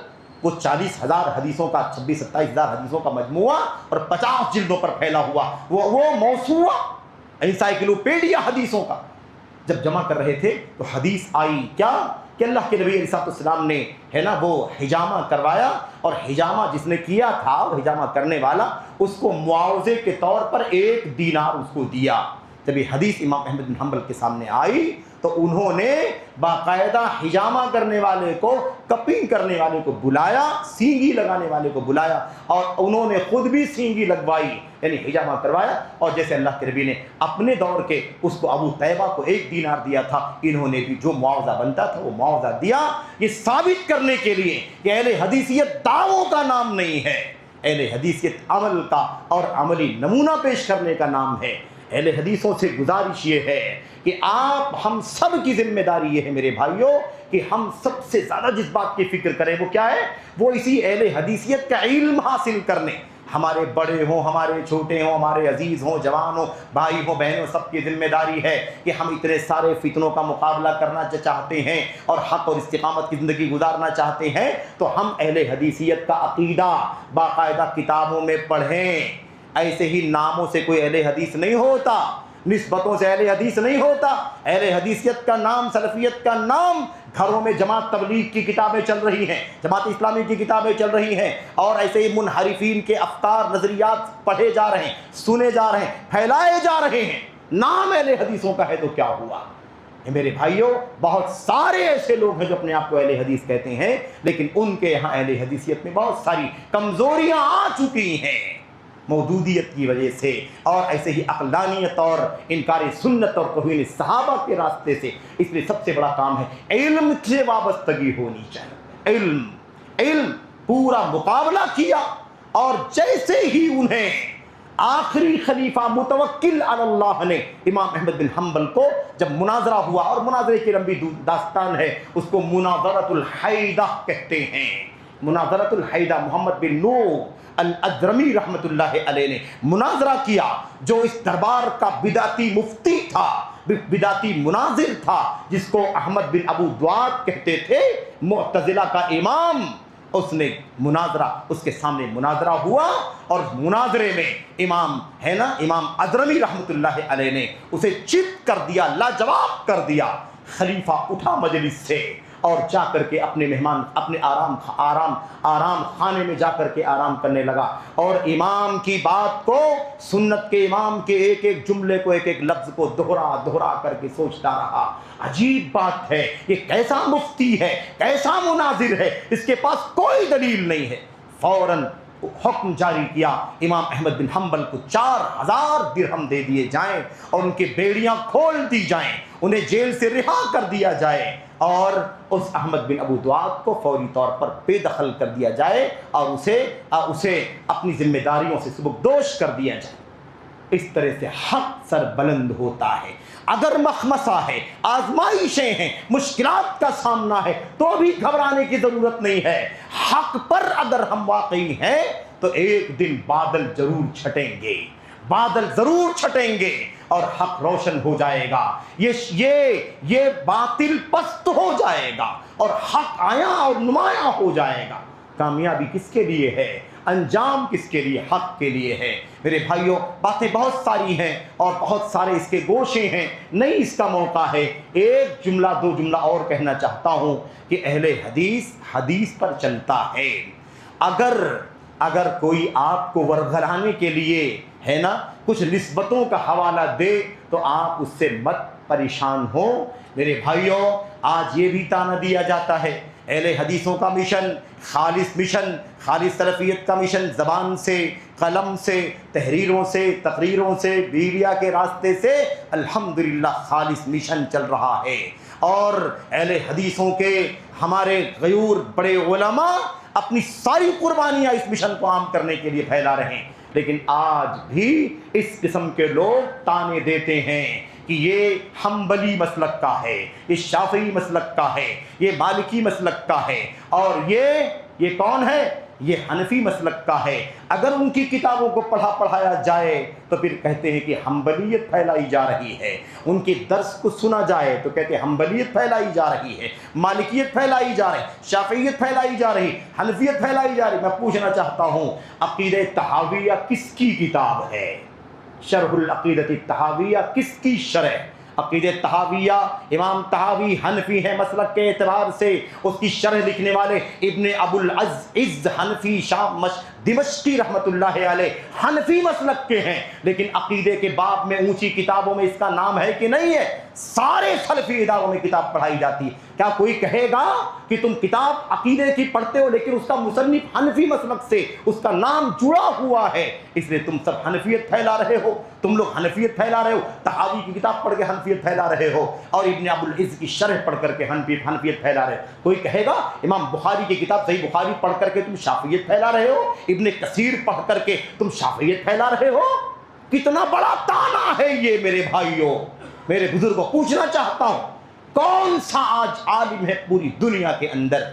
وہ 40,000 حدیثوں کا، 26-27,000 حدیثوں کا مجموعہ اور 50 جلدوں پر پھیلا ہوا وہ موسوعہ انسائکلوپیڈیا حدیثوں کا جب جمع کر رہے تھے تو حدیث آئی کیا کہ اللہ کے نبی علیہ السلام نے وہ حجامہ کروایا، اور حجامہ جس نے کیا تھا، وہ حجامہ کرنے والا، اس کو معاوضے کے طور پر 1 دینار اس کو دیا. جب یہ حدیث امام احمد بن حنبل کے سامنے آئی تو انہوں نے باقاعدہ حجامہ کرنے والے کو، کپنگ کرنے والے کو بلایا، سینگی لگانے والے کو بلایا، اور انہوں نے خود بھی سینگی لگوائی، یعنی حجامہ کروایا. اور جیسے اللہ کے نبی نے اپنے دور کے اس کو ابو طیبہ کو 1 دینار دیا تھا، انہوں نے بھی جو معاوضہ بنتا تھا وہ معاوضہ دیا. یہ ثابت کرنے کے لیے کہ اہل حدیثیت دعووں کا نام نہیں ہے، اہل حدیثیت عمل کا اور عملی نمونہ پیش کرنے کا نام ہے. اہل حدیثوں سے گزارش یہ ہے کہ ہم سب کی ذمہ داری یہ ہے میرے بھائیوں کہ ہم سب سے زیادہ جس بات کی فکر کریں وہ کیا ہے؟ وہ اسی اہل حدیثیت کا علم حاصل کرنے. ہمارے بڑے ہوں، ہمارے چھوٹے ہوں، ہمارے عزیز ہوں، جوان ہوں، بھائی ہوں، بہنوں، سب کی ذمہ داری ہے کہ ہم اتنے سارے فتنوں کا مقابلہ کرنا چاہتے ہیں اور حق اور استقامت کی زندگی گزارنا چاہتے ہیں تو ہم اہل حدیثیت کا عقیدہ باقاعدہ کتابوں میں پڑھیں. ایسے ہی ناموں سے کوئی اہل حدیث نہیں ہوتا، نسبتوں سے اہل حدیث نہیں ہوتا. اہل حدیثیت کا نام، سلفیت کا نام، گھروں میں جماعت تبلیغ کی کتابیں چل رہی ہیں، جماعت اسلامی کی کتابیں چل رہی ہیں، اور ایسے ہی منحرفین کے افکار، نظریات پڑھے جا رہے ہیں، سنے جا رہے ہیں، پھیلائے جا رہے ہیں. نام اہل حدیثوں کا ہے تو کیا ہوا؟ میرے بھائیوں، بہت سارے ایسے لوگ ہیں جو اپنے آپ کو اہل حدیث کہتے ہیں، لیکن ان کے یہاں اہل حدیثیت میں بہت ساری کمزوریاں آ چکی ہیں موجودیت کی وجہ سے، اور ایسے ہی عقلانیت اور انکار سنت اور توہین صحابہ کے راستے سے. اس لیے سب سے بڑا کام ہے علم سے وابستگی ہونی چاہیے. علم پورا مقابلہ کیا، اور جیسے ہی انہیں آخری خلیفہ متوکل علی اللہ نے امام احمد بن حنبل کو جب مناظرہ ہوا، اور مناظرے کی لمبی داستان ہے، اس کو مناظرۃ الحیدہ کہتے ہیں. مناظرۃ الحیدہ، محمد بن نوح الادرمی رحمۃ اللہ علیہ نے مناظرہ کیا، جو اس دربار کا بدعتی مفتی تھا، بدعتی مناظر تھا، جس کو احمد بن ابو دواد کہتے تھے، معتزلہ کا امام. اس نے مناظرہ، اس کے سامنے مناظرہ ہوا، اور مناظرے میں امام ادرمی رحمۃ اللہ علیہ نے اسے چت کر دیا، لاجواب کر دیا. خلیفہ اٹھا مجلس سے اور جا کر کے اپنے مہمان اپنے آرام خانے میں جا کر کے آرام کرنے لگا، اور امام کی بات کو، سنت کے امام کے ایک ایک جملے کو، ایک ایک لفظ کو دہرا کر کے سوچتا رہا۔ عجیب بات ہے، یہ کیسا مفتی ہے، کیسا مناظر ہے، اس کے پاس کوئی دلیل نہیں ہے۔ فوراً حکم جاری کیا امام احمد بن حنبل کو 4000 درہم دے دیے جائیں اور ان کی بیڑیاں کھول دی جائیں، انہیں جیل سے رہا کر دیا جائے، اور اس احمد بن ابو دعاد کو فوری طور پر بے دخل کر دیا جائے اور اسے اپنی ذمہ داریوں سے سبکدوش کر دیا جائے۔ اس طرح سے حق سر بلند ہوتا ہے۔ اگر مخمصہ ہے، آزمائشیں ہیں، مشکلات کا سامنا ہے، تو بھی گھبرانے کی ضرورت نہیں ہے۔ حق پر اگر ہم واقعی ہیں تو ایک دن بادل ضرور چھٹیں گے اور حق روشن ہو جائے گا، یہ باطل پست ہو جائے گا اور حق آیا اور نمایاں ہو جائے گا۔ کامیابی کس کے لیے ہے؟ انجام کس کے لیے؟ حق کے لیے ہے۔ میرے بھائیوں، باتیں بہت ساری ہیں اور بہت سارے اس کے گوشے ہیں، نہیں اس کا موقع ہے۔ ایک جملہ دو جملہ اور کہنا چاہتا ہوں کہ اہل حدیث پر چلتا ہے۔ اگر کوئی آپ کو ورگلانے کے لیے ہے نا کچھ نسبتوں کا حوالہ دے تو آپ اس سے مت پریشان ہو۔ میرے بھائیوں، آج یہ بھی تانا دیا جاتا ہے، اہل حدیثوں کا مشن، خالص سلفیت کا مشن، زبان سے، قلم سے، تحریروں سے، تقریروں سے، میڈیا کے راستے سے الحمدللہ خالص مشن چل رہا ہے، اور اہل حدیثوں کے ہمارے غیور بڑے علماء اپنی ساری قربانیاں اس مشن کو عام کرنے کے لیے پھیلا رہے ہیں۔ لیکن آج بھی اس قسم کے لوگ تانے دیتے ہیں کہ یہ حنبلی مسلک کا ہے، یہ شافعی مسلک کا ہے، یہ مالکی مسلک کا ہے، اور یہ کون ہے؟ یہ حنفی مسلک کا ہے۔ اگر ان کی کتابوں کو پڑھایا جائے تو پھر کہتے ہیں کہ حنبلیت پھیلائی جا رہی ہے، ان کے درس کو سنا جائے تو کہتے ہیں حنبلیت پھیلائی جا رہی ہے، مالکیت پھیلائی جا رہی، شافعیت پھیلائی جا رہی، حنفیت پھیلائی جا رہی۔ میں پوچھنا چاہتا ہوں، عقیدہ طحاویہ کس کی کتاب ہے؟ شرح العقیدۃ الطحاویہ کس کی شرح؟ عقیدہ طحاویہ، امام طحاوی حنفی ہے مسلک کے اعتبار سے، اس کی شرح لکھنے والے ابن ابو العز حنفی شام دمشقی رحمت اللہ علیہ حنفی مسلک کے ہیں، لیکن عقیدے کے باب میں اونچی کتابوں میں اس کا نام ہے کہ نہیں ہے؟ سارے سلفی اداروں میں کتاب پڑھائی جاتی ہے۔ کیا کوئی کہے گا کہ تم کتاب عقیدے کی پڑھتے ہو لیکن اس کا مصنف حنفی مسلک سے اس کا نام جڑا ہوا ہے، اس لیے تم سب حنفیت پھیلا رہے ہو؟ تم لوگ حنفیت پھیلا رہے ہو، طحاوی کی کتاب پڑھ کے حنفیت پھیلا رہے ہو، اور ابن ابو العز کی شرح پڑھ کر کے حنفیت پھیلا رہے ہو۔ کوئی کہے گا امام بخاری کی کتاب صحیح بخاری پڑھ کر کے تم شافعیت پھیلا رہے ہو، ابن کثیر پڑھ کر کے تم شافعیت پھیلا رہے ہو؟ کتنا بڑا تانا ہے یہ میرے بھائیوں، میرے بزرگوں۔ پوچھنا چاہتا ہوں، کون سا آج عالم ہے پوری دنیا کے اندر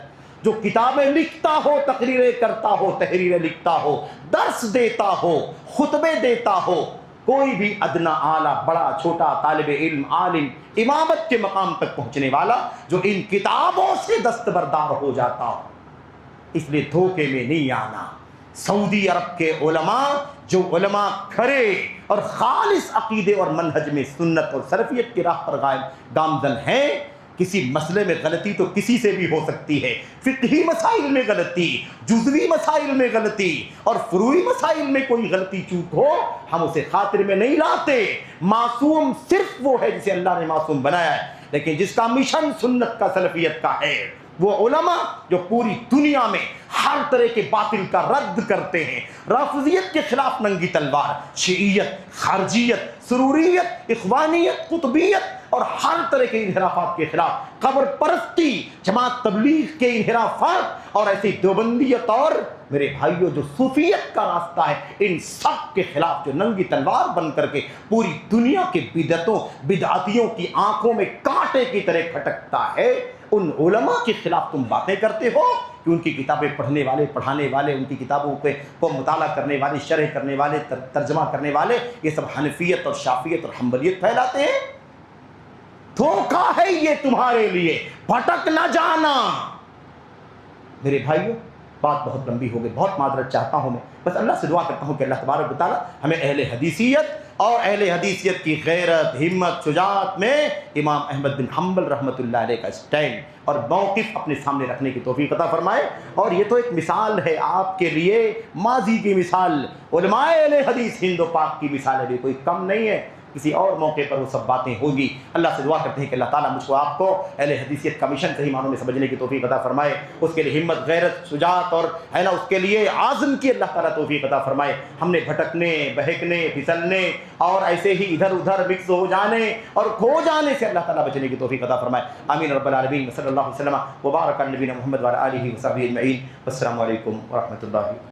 جو کتابیں لکھتا ہو، تقریریں کرتا ہو، تحریریں لکھتا ہو، درس دیتا ہو، خطبے دیتا ہو، کوئی بھی ادنا اعلیٰ بڑا چھوٹا طالب علم، عالم، امامت کے مقام تک پہنچنے والا جو ان کتابوں سے دستبردار ہو جاتا ہو؟ اس لیے دھوکے میں نہیں آنا۔ سعودی عرب کے علماء، جو علماء کھڑے اور خالص عقیدے اور منہج میں سنت اور سلفیت کی راہ پر گامزن ہیں، کسی مسئلے میں غلطی تو کسی سے بھی ہو سکتی ہے، فقہی مسائل میں غلطی، جزوی مسائل میں غلطی اور فروعی مسائل میں کوئی غلطی چوک ہو، ہم اسے خاطر میں نہیں لاتے۔ معصوم صرف وہ ہے جسے اللہ نے معصوم بنایا ہے، لیکن جس کا مشن سنت کا، سلفیت کا ہے، وہ علماء جو پوری دنیا میں ہر طرح کے باطل کا رد کرتے ہیں، رافضیت کے خلاف ننگی تلوار، شیعیت، خارجیت، سروریت، اخوانیت، قطبیت اور ہر طرح کے انحرافات کے خلاف، قبر پرستی، جماعت تبلیغ کے انحرافات اور ایسی دیوبندیت اور میرے بھائیوں جو صوفیت کا راستہ ہے، ان سب کے خلاف جو ننگی تلوار بن کر کے پوری دنیا کے بدعتیوں کی آنکھوں میں کانٹے کی طرح کھٹکتا ہے، ان علماء کے خلاف تم باتیں کرتے ہو کہ ان کی کتابیں پڑھنے والے، پڑھانے والے، ان کی کتابوں کو مطالعہ کرنے والے، شرح کرنے والے، ترجمہ کرنے والے، یہ سب حنفیت اور شافعیت اور حنبلیت پھیلاتے ہیں۔ دھوکہ ہے یہ تمہارے لیے، بھٹک نہ جانا۔ میرے بھائیوں، بات بہت لمبی ہو گئی، بہت معذرت چاہتا ہوں میں، بس اللہ سے دعا کرتا ہوں کہ اللہ تبارک و تعالیٰ ہمیں اہل حدیثیت اور اہل حدیثیت کی غیرت، ہمت، شجاعت میں امام احمد بن حنبل رحمۃ اللہ علیہ کا اسٹینڈ اور موقف اپنے سامنے رکھنے کی توفیق عطا فرمائے۔ اور یہ تو ایک مثال ہے آپ کے لیے، ماضی کی مثال، علماء اہل حدیث ہند و پاک کی مثال ہے، بھی کوئی کم نہیں ہے، کسی اور موقع پر وہ سب باتیں ہوگی۔ اللہ سے دعا کرتے ہیں کہ اللہ تعالیٰ مجھ کو آپ کو اہل حدیثیت کا مشن صحیح معنوں میں سمجھنے کی توفیق عطا فرمائے، اس کے لیے ہمت، غیرت، شجاعت اور ہے نا اس کے لیے عزم کی اللہ تعالیٰ توفیق عطا فرمائے۔ ہم نے بھٹکنے، بہکنے، پھسلنے اور ایسے ہی ادھر ادھر مکس ہو جانے اور کھو جانے سے اللہ تعالیٰ بچنے کی توفیق عطا فرمائے۔ آمین رب العالمین، صلی اللہ علیہ وسلم وبارک علی نبینا محمد وعلی آلہ وصحبہ اجمعین۔ السلام علیکم ورحمۃ اللہ۔